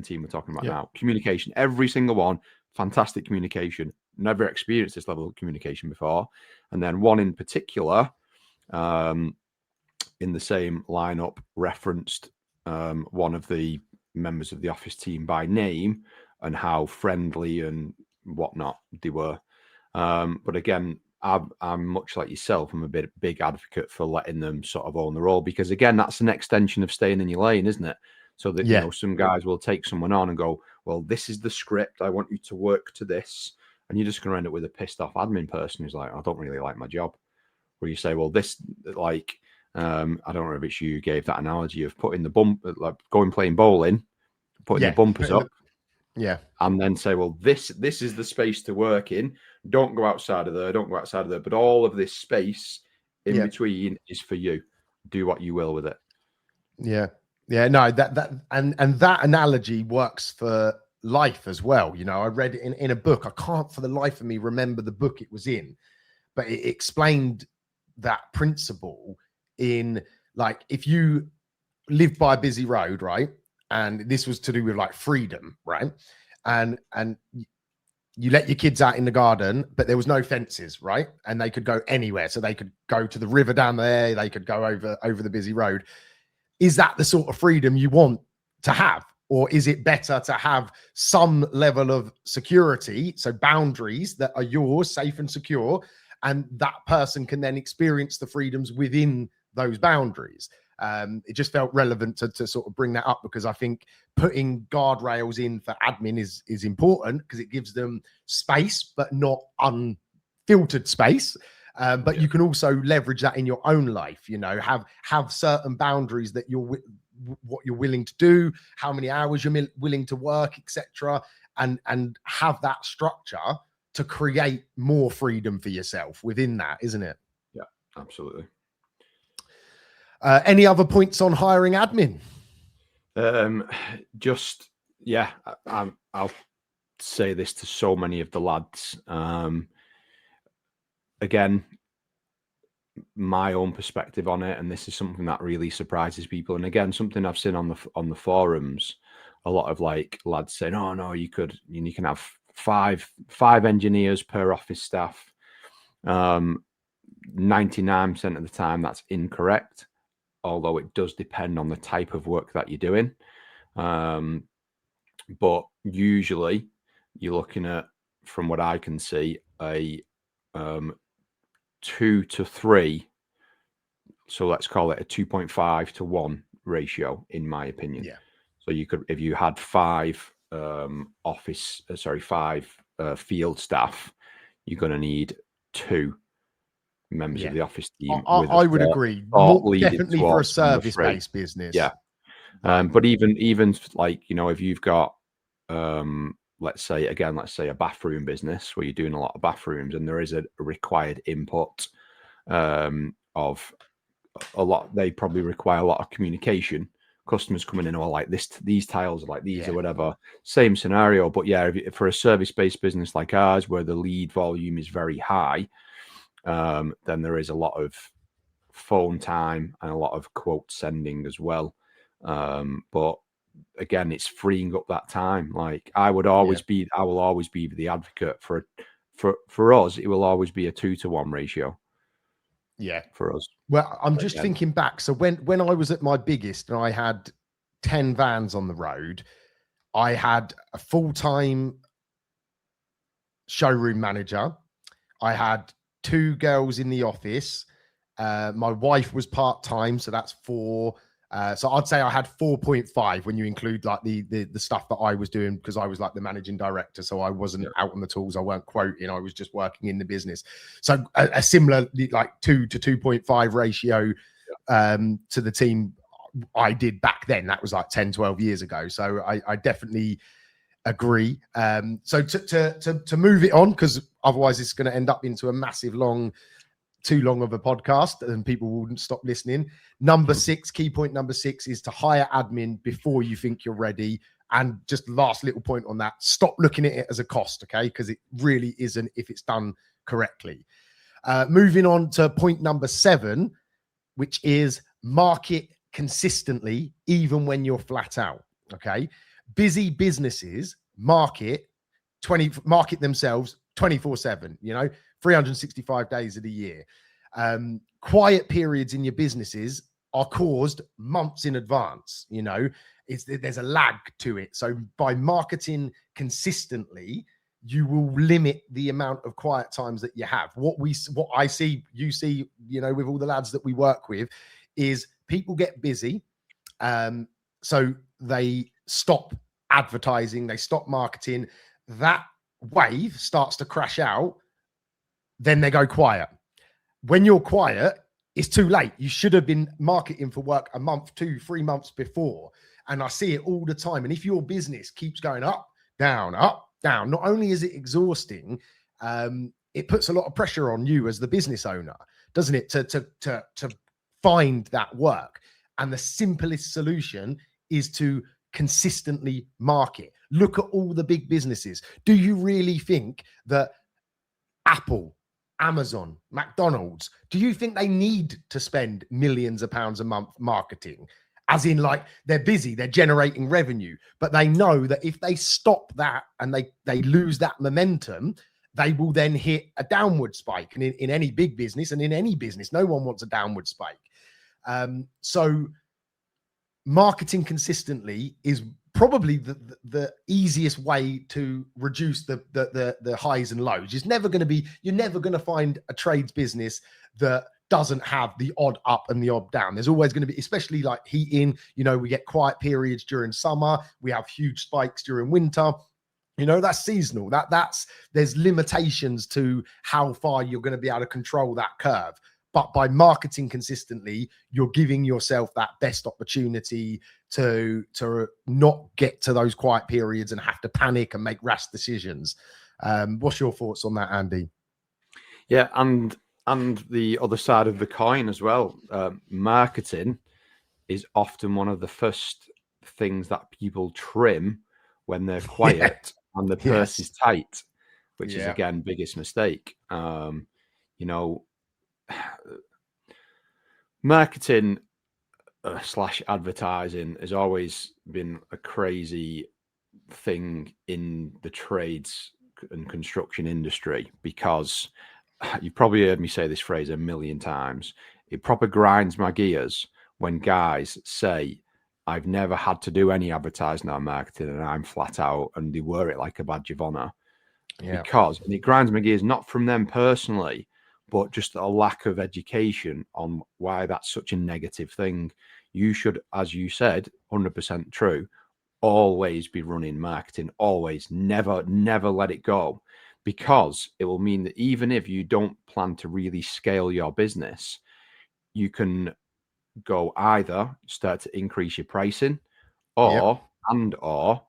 team we're talking about now. Communication, every single one, fantastic communication. Never experienced this level of communication before. And then one in particular, in the same lineup, referenced one of the members of the office team by name and how friendly and whatnot they were. But again, I'm much like yourself. I'm a big advocate for letting them sort of own the role, because again, that's an extension of staying in your lane, isn't it? So that, you know, some guys will take someone on and go, well, this is the script, I want you to work to this. And you're just going to end up with a pissed off admin person who's like, I don't really like my job. Where you say, well, this, like, I don't know if it's you gave that analogy of putting the bump, like going playing bowling, putting the bumpers up. And then say, well, this is the space to work in. Don't go outside of there. Don't go outside of there. But all of this space in between is for you. Do what you will with it. No, that analogy works for life as well. You know, I read it in a book. I can't for the life of me remember the book it was in, but it explained that principle in, like, if you live by a busy road, right? And this was to do with like freedom, right? And you let your kids out in the garden, but there was no fences, right? And they could go anywhere. So they could go to the river down there. They could go over the busy road. Is that the sort of freedom you want to have? Or is it better to have some level of security, so boundaries that are yours, safe and secure, and that person can then experience the freedoms within those boundaries? It just felt relevant to sort of bring that up, because I think putting guardrails in for admin is important, because it gives them space, but not unfiltered space. But you can also leverage that in your own life, have certain boundaries that what you're willing to do, how many hours you're willing to work, etc., and have that structure to create more freedom for yourself within that, isn't it? Yeah, absolutely. Any other points on hiring admin? I'll say this to so many of the lads. Again, my own perspective on it, and this is something that really surprises people. And again, something I've seen on the forums, a lot of like lads saying, "Oh no, you can have five engineers per office staff." 99% of the time, that's incorrect. Although it does depend on the type of work that you're doing. But usually you're looking at, from what I can see, a 2 to 3. So let's call it a 2.5 to 1 ratio, in my opinion. Yeah. So you could, if you had 5 field staff, you're going to need 2 members of the office team. I would agree. Definitely for a service-based business. Yeah. But even like, if you've got, let's say a bathroom business where you're doing a lot of bathrooms, and there is a required input of a lot, they probably require a lot of communication. Customers coming in or like this, these tiles are like these or whatever. Same scenario, but for a service-based business like ours, where the lead volume is very high, then there is a lot of phone time and a lot of quote sending as well. But again, it's freeing up that time. Like I will always be the advocate for us. It will always be a 2 to 1 ratio. Yeah, for us. Well, I'm just thinking back. So when I was at my biggest and I had 10 vans on the road, I had a full-time showroom manager. I had 2 girls in the office. My wife was part-time, so that's 4. So I'd say I had 4.5 when you include like the stuff that I was doing, because I was like the managing director. So I wasn't out on the tools. I weren't quoting. I was just working in the business. So a similar like 2 to 2.5 ratio to the team I did back then. That was like 10, 12 years ago. So I definitely agree. So to move it on, because otherwise it's going to end up into a massive too long of a podcast and people wouldn't stop listening. Key point number 6 is to hire admin before you think you're ready. And just last little point on that, stop looking at it as a cost, okay? Because it really isn't if it's done correctly. Moving on to point number 7, which is market consistently, even when you're flat out, okay? Busy businesses market themselves 24/7, 365 days of the year. Quiet periods in your businesses are caused months in advance. There's a lag to it. So by marketing consistently, you will limit the amount of quiet times that you have. What I see, you see, with all the lads that we work with, is people get busy. So they stop advertising, they stop marketing. That wave starts to crash out. Then they go quiet. When you're quiet, it's too late. You should have been marketing for work a month, 2, 3 months before. And I see it all the time. And if your business keeps going up, down, not only is it exhausting, it puts a lot of pressure on you as the business owner, doesn't it? To find that work. And the simplest solution is to consistently market. Look at all the big businesses. Do you really think that Apple, Amazon, McDonald's, do you think they need to spend millions of pounds a month marketing? As in, like, they're busy, they're generating revenue, but they know that if they stop that and they lose that momentum, they will then hit a downward spike. And in any big business, and in any business, no one wants a downward spike. So marketing consistently is probably the easiest way to reduce the highs and lows. You're never going to find a trades business that doesn't have the odd up and the odd down. There's always going to be, especially like heating, you know, we get quiet periods during summer, we have huge spikes during winter. You know, that's seasonal. There's limitations to how far you're going to be able to control that curve. But by marketing consistently, you're giving yourself that best opportunity to not get to those quiet periods and have to panic and make rash decisions. What's your thoughts on that, Andy? Yeah, and the other side of the coin as well. Marketing is often one of the first things that people trim when they're quiet and the purse is tight, which is again biggest mistake. You know, marketing / advertising has always been a crazy thing in the trades and construction industry, because you've probably heard me say this phrase a million times. It proper grinds my gears when guys say, I've never had to do any advertising or marketing and I'm flat out, and they wear it like a badge of honor. Because, and it grinds my gears, not from them personally, but just a lack of education on why that's such a negative thing. You should, as you said, 100% true, always be running marketing, always, never let it go, because it will mean that even if you don't plan to really scale your business, you can go either start to increase your pricing or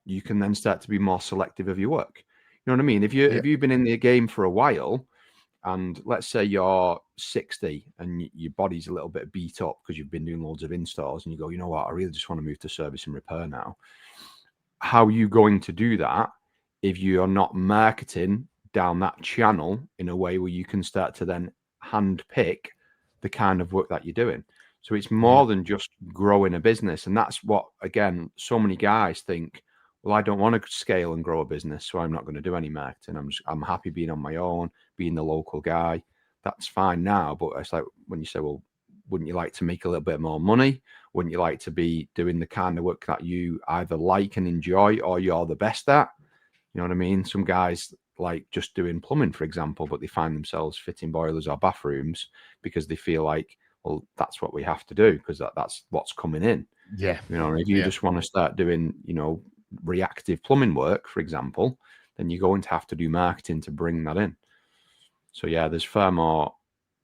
you can then start to be more selective of your work. You know what I mean? If you've been in the game for a while, and let's say you're 60 and your body's a little bit beat up because you've been doing loads of installs, and you go, you know what, I really just want to move to service and repair now. How are you going to do that if you're not marketing down that channel in a way where you can start to then hand pick the kind of work that you're doing? So it's more than just growing a business. And that's what, again, so many guys think, well, I don't want to scale and grow a business, so I'm not going to do any marketing. I'm happy being on my own, being the local guy. That's fine now. But it's like when you say, well, wouldn't you like to make a little bit more money? Wouldn't you like to be doing the kind of work that you either like and enjoy or you're the best at? You know what I mean? Some guys like just doing plumbing, for example, but they find themselves fitting boilers or bathrooms because they feel like, well, that's what we have to do because that's what's coming in. Yeah. You know, if you just want to start doing, you know, reactive plumbing work, for example, then you're going to have to do marketing to bring that in. So yeah, there's far more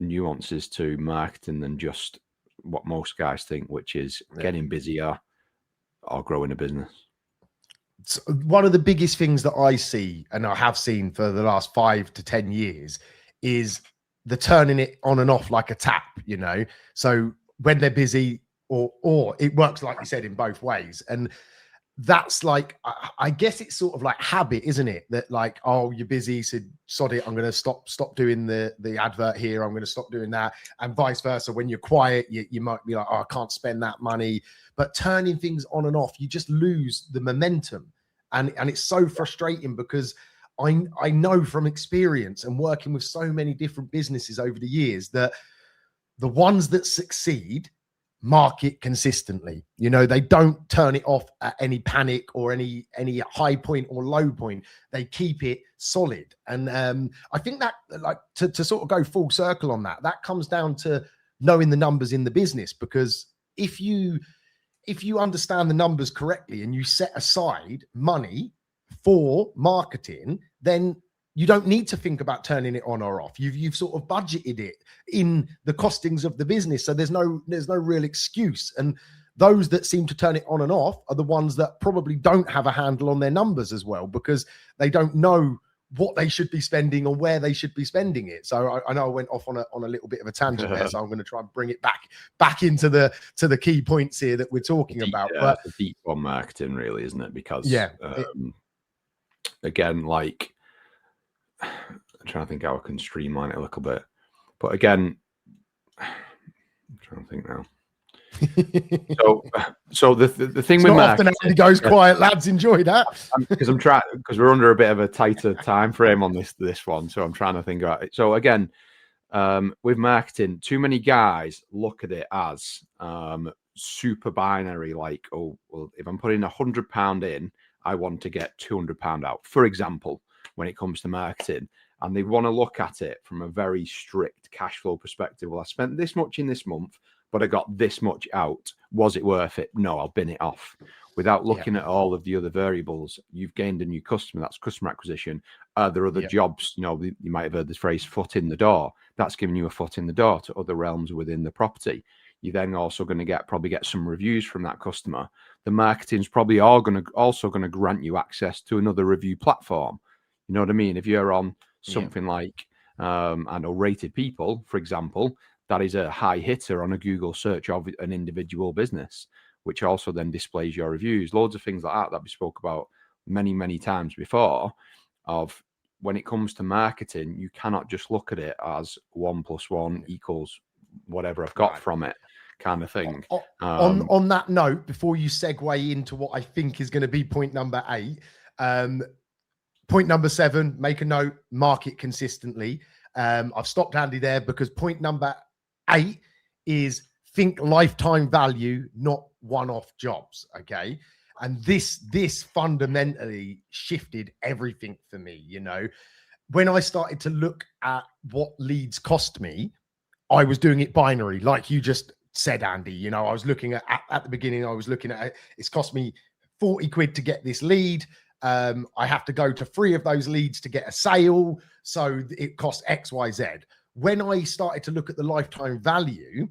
nuances to marketing than just what most guys think, which is getting busier or growing a business. It's one of the biggest things that I see, and I have seen for the last 5 to 10 years, is the turning it on and off like a tap, you know. So when they're busy, or it works, like you said, in both ways. And that's like, I guess it's sort of like habit, isn't it? That like, oh, you're busy, so sod it, I'm going to stop doing the advert here, I'm going to stop doing that, and vice versa. When you're quiet, you might be like, oh, I can't spend that money. But turning things on and off, you just lose the momentum, and it's so frustrating because I know from experience and working with so many different businesses over the years that the ones that succeed market consistently. You know, they don't turn it off at any panic or any high point or low point. They keep it solid. And I think that, like, to sort of go full circle on that comes down to knowing the numbers in the business, because if you understand the numbers correctly and you set aside money for marketing, then you don't need to think about turning it on or off. You've sort of budgeted it in the costings of the business. So there's no real excuse. And those that seem to turn it on and off are the ones that probably don't have a handle on their numbers as well, because they don't know what they should be spending or where they should be spending it. So I know I went off on a little bit of a tangent there. So I'm going to try and bring it back into the key points here that we're talking about. But it's a deep on marketing, really, isn't it? Because again, like, I'm trying to think how I can streamline it a little bit. But again, I'm trying to think now. so the thing with marketing, often Andy goes quiet, lads. Enjoy that, because we're under a bit of a tighter time frame on this one. So I'm trying to think about it. So again, with marketing, too many guys look at it as super binary. Like, oh, well, if I'm putting £100 in, I want to get £200 out, for example. When it comes to marketing, and they want to look at it from a very strict cash flow perspective. Well, I spent this much in this month, but I got this much out. Was it worth it? No, I'll bin it off. Without looking at all of the other variables, you've gained a new customer. That's customer acquisition. Are there other jobs? You know, you might have heard this phrase, foot in the door. That's giving you a foot in the door to other realms within the property. You're then also going to probably get some reviews from that customer. The marketing's probably also going to grant you access to another review platform. You know what I mean? If you're on something like, I know, Rated People, for example, that is a high hitter on a Google search of an individual business, which also then displays your reviews. Loads of things like that we spoke about many, many times before, of when it comes to marketing, you cannot just look at it as 1 + 1 equals whatever I've got from it kind of thing. On that note, before you segue into what I think is going to be point number 8, point number 7, make a note, market consistently. I've stopped Andy there because point number 8 is think lifetime value, not one-off jobs. Okay. And this fundamentally shifted everything for me. You know, when I started to look at what leads cost me, I was doing it binary, like you just said, Andy. You know, I was looking at the beginning, I was looking at it's cost me 40 quid to get this lead. I have to go to 3 of those leads to get a sale. So it costs X, Y, Z. When I started to look at the lifetime value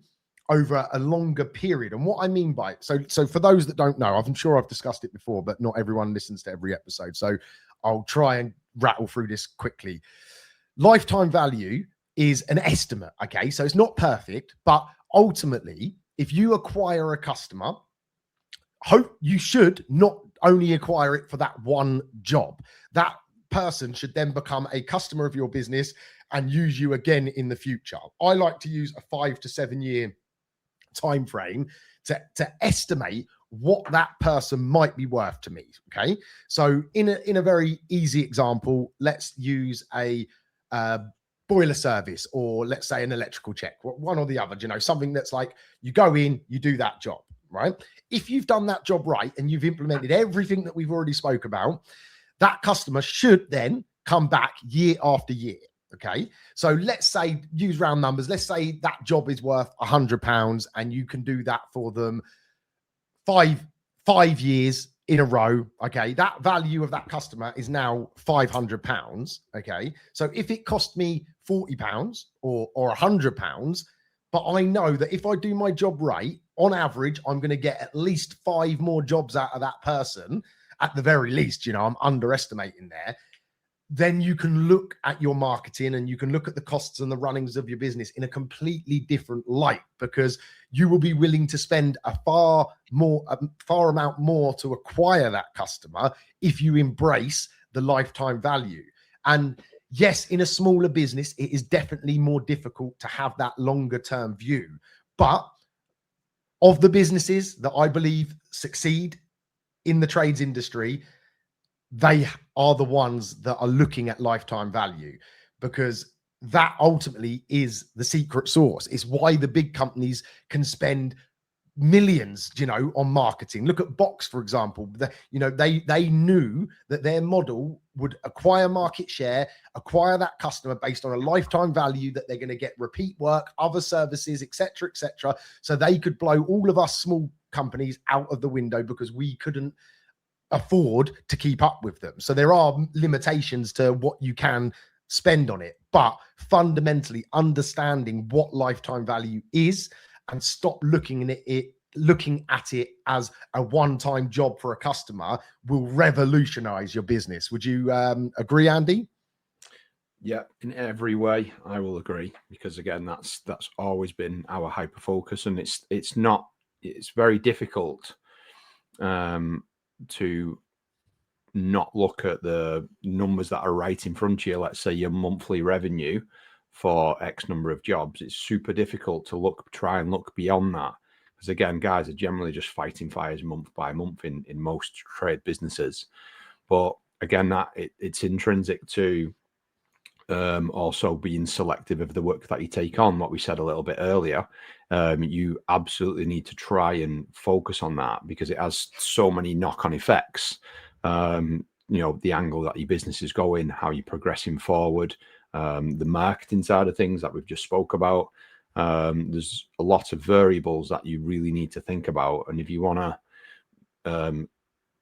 over a longer period, and what I mean by it, so for those that don't know, I'm sure I've discussed it before, but not everyone listens to every episode. So I'll try and rattle through this quickly. Lifetime value is an estimate. Okay. So it's not perfect, but ultimately, if you acquire a customer, you should not only acquire it for that one job. That person should then become a customer of your business and use you again in the future. I like to use a 5 to 7 year time frame to estimate what that person might be worth to me. Okay. So in a very easy example, let's use a boiler service, or let's say an electrical check, one or the other, you know, something that's like you go in, you do that job, right? If you've done that job right and you've implemented everything that we've already spoke about, that customer should then come back year after year. Okay. So let's say, use round numbers. Let's say that job is worth £100 and you can do that for them five years in a row. Okay. That value of that customer is now £500. Okay. So if it cost me £40 or £100, but I know that if I do my job right, on average, I'm going to get at least 5 more jobs out of that person at the very least. You know, I'm underestimating there. Then you can look at your marketing and you can look at the costs and the runnings of your business in a completely different light, because you will be willing to spend a far amount more to acquire that customer if you embrace the lifetime value. And yes, in a smaller business, it is definitely more difficult to have that longer term view. But of the businesses that I believe succeed in the trades industry, they are the ones that are looking at lifetime value, because that ultimately is the secret sauce. It's why the big companies can spend millions, you know, on marketing. Look at Box, for example. They knew that their model would acquire market share, acquire that customer based on a lifetime value, that they're going to get repeat work, other services, etc., etc. So they could blow all of us small companies out of the window because we couldn't afford to keep up with them. So there are limitations to what you can spend on it, but fundamentally understanding what lifetime value is and stop looking at it as a one-time job for a customer will revolutionize your business. Would you agree, Andy? Yeah, in every way I will agree, because again, that's always been our hyper focus, and it's very difficult to not look at the numbers that are right in front of you. Let's say your monthly revenue for X number of jobs. It's super difficult to try and look beyond that, because again, guys are generally just fighting fires month by month in most trade businesses. But again, it's intrinsic to also being selective of the work that you take on. What we said a little bit earlier, you absolutely need to try and focus on that, because it has so many knock-on effects. The angle that your business is going, how you're progressing forward, the marketing side of things that we've just spoke about. There's a lot of variables that you really need to think about. And if you want to,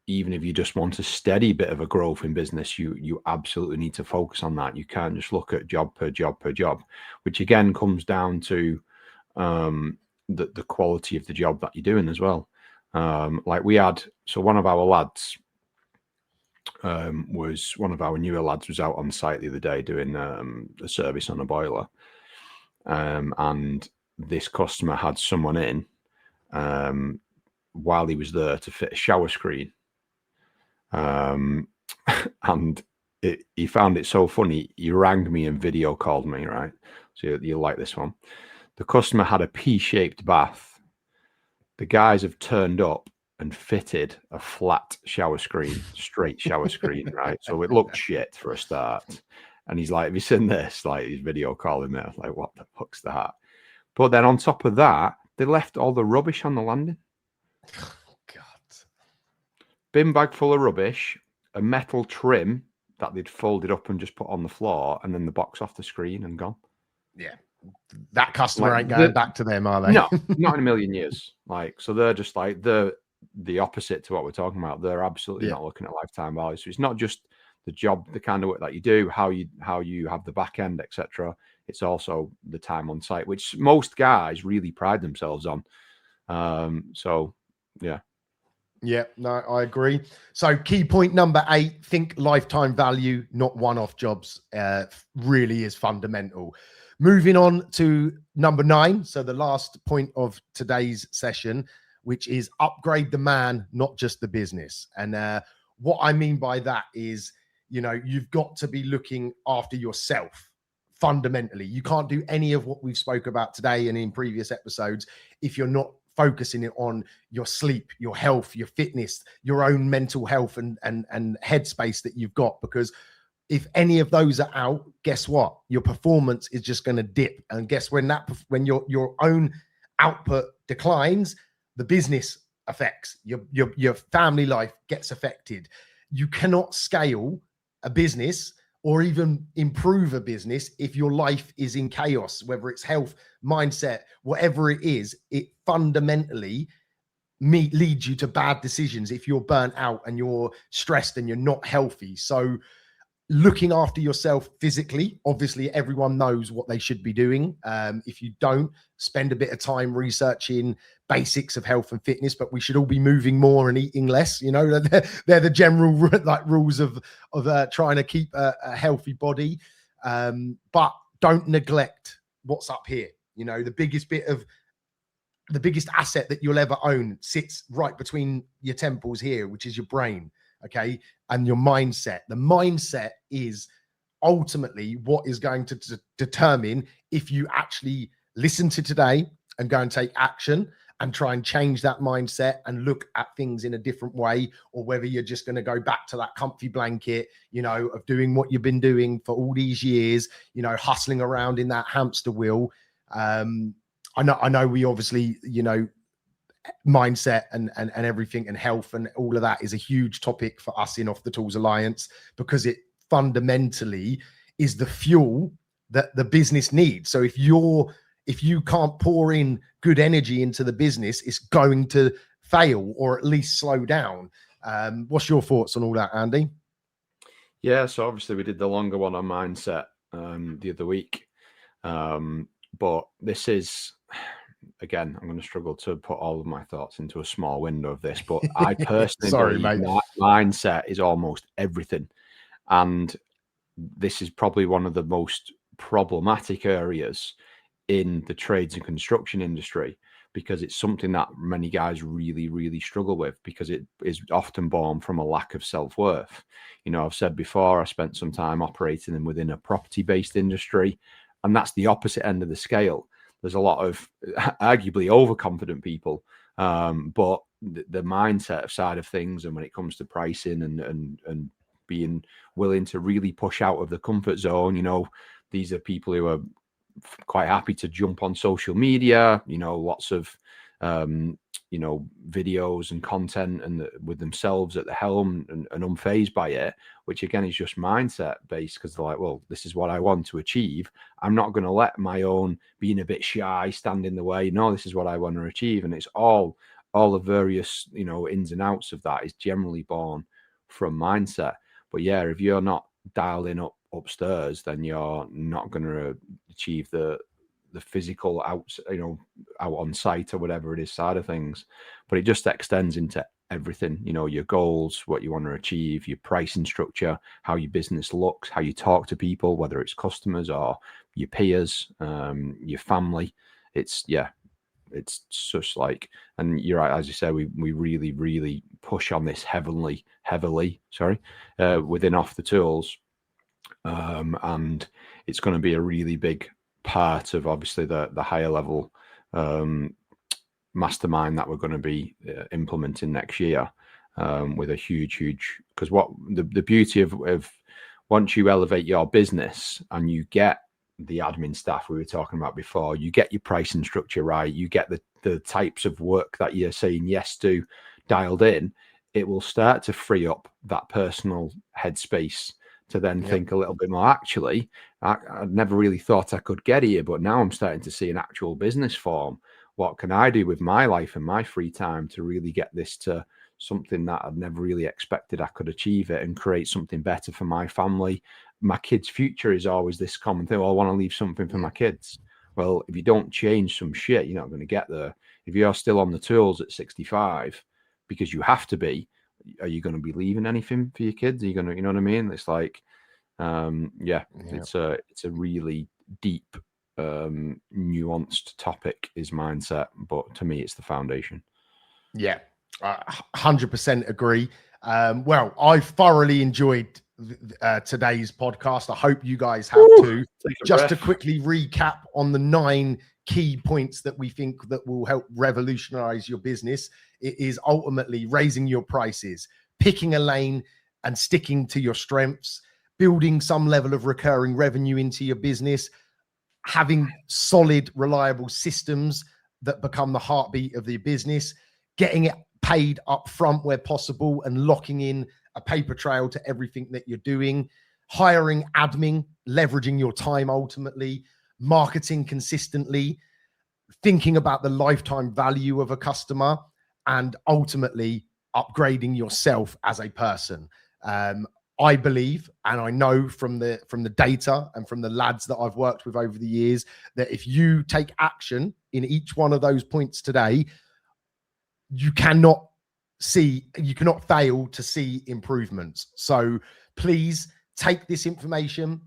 even if you just want a steady bit of a growth in business, you absolutely need to focus on that. You can't just look at job per job per job, which again comes down to the quality of the job that you're doing as well. Like we had, so one of our lads was one of our newer lads was out on site the other day doing a service on a boiler, and this customer had someone in while he was there to fit a shower screen, and he found it so funny. He rang me and video called me, right? So you'll like this one. The customer had a P-shaped bath. The guys have turned up and fitted a flat shower screen, straight shower screen, right? So it looked shit for a start. And he's like, have you seen this? Like, he's video calling me. I was like, what the fuck's that? But then on top of that, they left all the rubbish on the landing. Oh, God. Bin bag full of rubbish, a metal trim that they'd folded up and just put on the floor, and then the box off the screen and gone. Yeah. That customer ain't going back to them, are they? No, not in a million years. Like, so they're just like the opposite to what we're talking about. They're absolutely not looking at lifetime value. So it's not just the job, the kind of work that you do, how you have the back end, etc. It's also the time on site, which most guys really pride themselves on. So yeah. Yeah, no, I agree. So key point number 8, think lifetime value, not one-off jobs, really is fundamental. Moving on to number 9. So the last point of today's session, which is upgrade the man, not just the business. And what I mean by that is, you've got to be looking after yourself fundamentally. You can't do any of what we've spoke about today and in previous episodes if you're not focusing it on your sleep, your health, your fitness, your own mental health and headspace that you've got. Because if any of those are out, guess what? Your performance is just going to dip. And guess when your own output declines, the business affects, your family life gets affected. You cannot scale a business or even improve a business if your life is in chaos, whether it's health, mindset, whatever it is. It fundamentally leads you to bad decisions if you're burnt out and you're stressed and you're not healthy. So looking after yourself physically, obviously everyone knows what they should be doing. If you don't, spend a bit of time researching basics of health and fitness, but we should all be moving more and eating less. They're the general rules of trying to keep a healthy body. But don't neglect what's up here. The biggest asset that you'll ever own sits right between your temples here, which is your brain. Okay. And your mindset. The mindset is ultimately what is going to determine if you actually listen to today and go and take action and try and change that mindset and look at things in a different way, or whether you're just going to go back to that comfy blanket, of doing what you've been doing for all these years, hustling around in that hamster wheel. I know we obviously, mindset and everything and health and all of that is a huge topic for us in Off the Tools Alliance, because it fundamentally is the fuel that the business needs. So if you can't pour in good energy into the business, it's going to fail or at least slow down. What's your thoughts on all that, Andy? Yeah, so obviously we did the longer one on mindset the other week, but this is, again, I'm going to struggle to put all of my thoughts into a small window of this, but I personally believe mindset is almost everything. And this is probably one of the most problematic areas in the trades and construction industry, because it's something that many guys really, really struggle with, because it is often born from a lack of self-worth. I've said before, I spent some time operating within a property-based industry, and that's the opposite end of the scale. There's a lot of arguably overconfident people, but the mindset side of things, and when it comes to pricing and being willing to really push out of the comfort zone, these are people who are quite happy to jump on social media, lots of videos and content and with themselves at the helm and unfazed by it, which again is just mindset based, because they're like, well, this is what I want to achieve. I'm not going to let my own being a bit shy stand in the way. No, this is what I want to achieve. And it's all the various, ins and outs of that is generally born from mindset. But yeah, if you're not dialed in upstairs, then you're not going to achieve the physical out on site or whatever it is side of things. But it just extends into everything, your goals, what you want to achieve, your pricing structure, how your business looks, how you talk to people, whether it's customers or your peers, your family. It's such like, and you're right, as you say, we really, really push on this heavily, within Off the Tools. And it's going to be a really big part of obviously the higher level mastermind that we're going to be implementing next year, with a huge, because what the beauty of once you elevate your business and you get the admin staff we were talking about before, you get your pricing structure right, you get the types of work that you're saying yes to dialed in, it will start to free up that personal headspace to then think a little bit more. Actually, I never really thought I could get here, but now I'm starting to see an actual business form. What can I do with my life and my free time to really get this to something that I'd never really expected I could achieve it and create something better for my family? My kids' future is always this common thing. Well, I want to leave something for my kids. Well, if you don't change some shit, you're not going to get there. If you're still on the tools at 65 because you have to be, are you going to be leaving anything for your kids? Are you going to, you know what I mean? It's like, it's a really deep, nuanced topic is mindset, but to me, it's the foundation. Yeah, 100% agree. Well, I thoroughly enjoyed today's podcast. I hope you guys have too. Just to quickly recap on the 9 key points that we think that will help revolutionize your business. It is ultimately raising your prices, picking a lane and sticking to your strengths, building some level of recurring revenue into your business, having solid, reliable systems that become the heartbeat of the business, getting it paid up front where possible and locking in a paper trail to everything that you're doing, hiring admin, leveraging your time ultimately, marketing consistently, thinking about the lifetime value of a customer, and ultimately upgrading yourself as a person. I believe, and I know from the data and from the lads that I've worked with over the years, that if you take action in each one of those points today, you cannot fail to see improvements. So please take this information,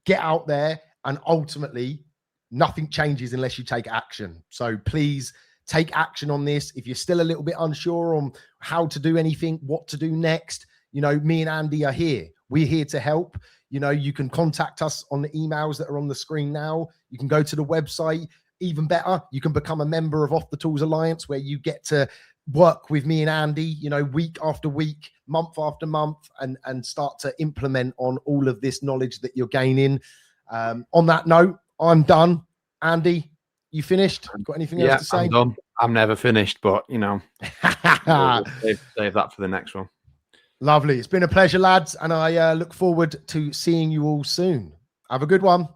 get out there, and ultimately nothing changes unless you take action. So please take action on this. If you're still a little bit unsure on how to do anything, what to do next, me and Andy are here. We're here to help. You can contact us on the emails that are on the screen now. You can go to the website. Even better, you can become a member of Off the Tools Alliance, where you get to work with me and Andy, week after week, month after month, and start to implement on all of this knowledge that you're gaining. On that note, I'm done. Andy, you finished? Got anything else to say? I'm done. I'm never finished, but we'll save that for the next one. Lovely. It's been a pleasure, lads, and I look forward to seeing you all soon. Have a good one.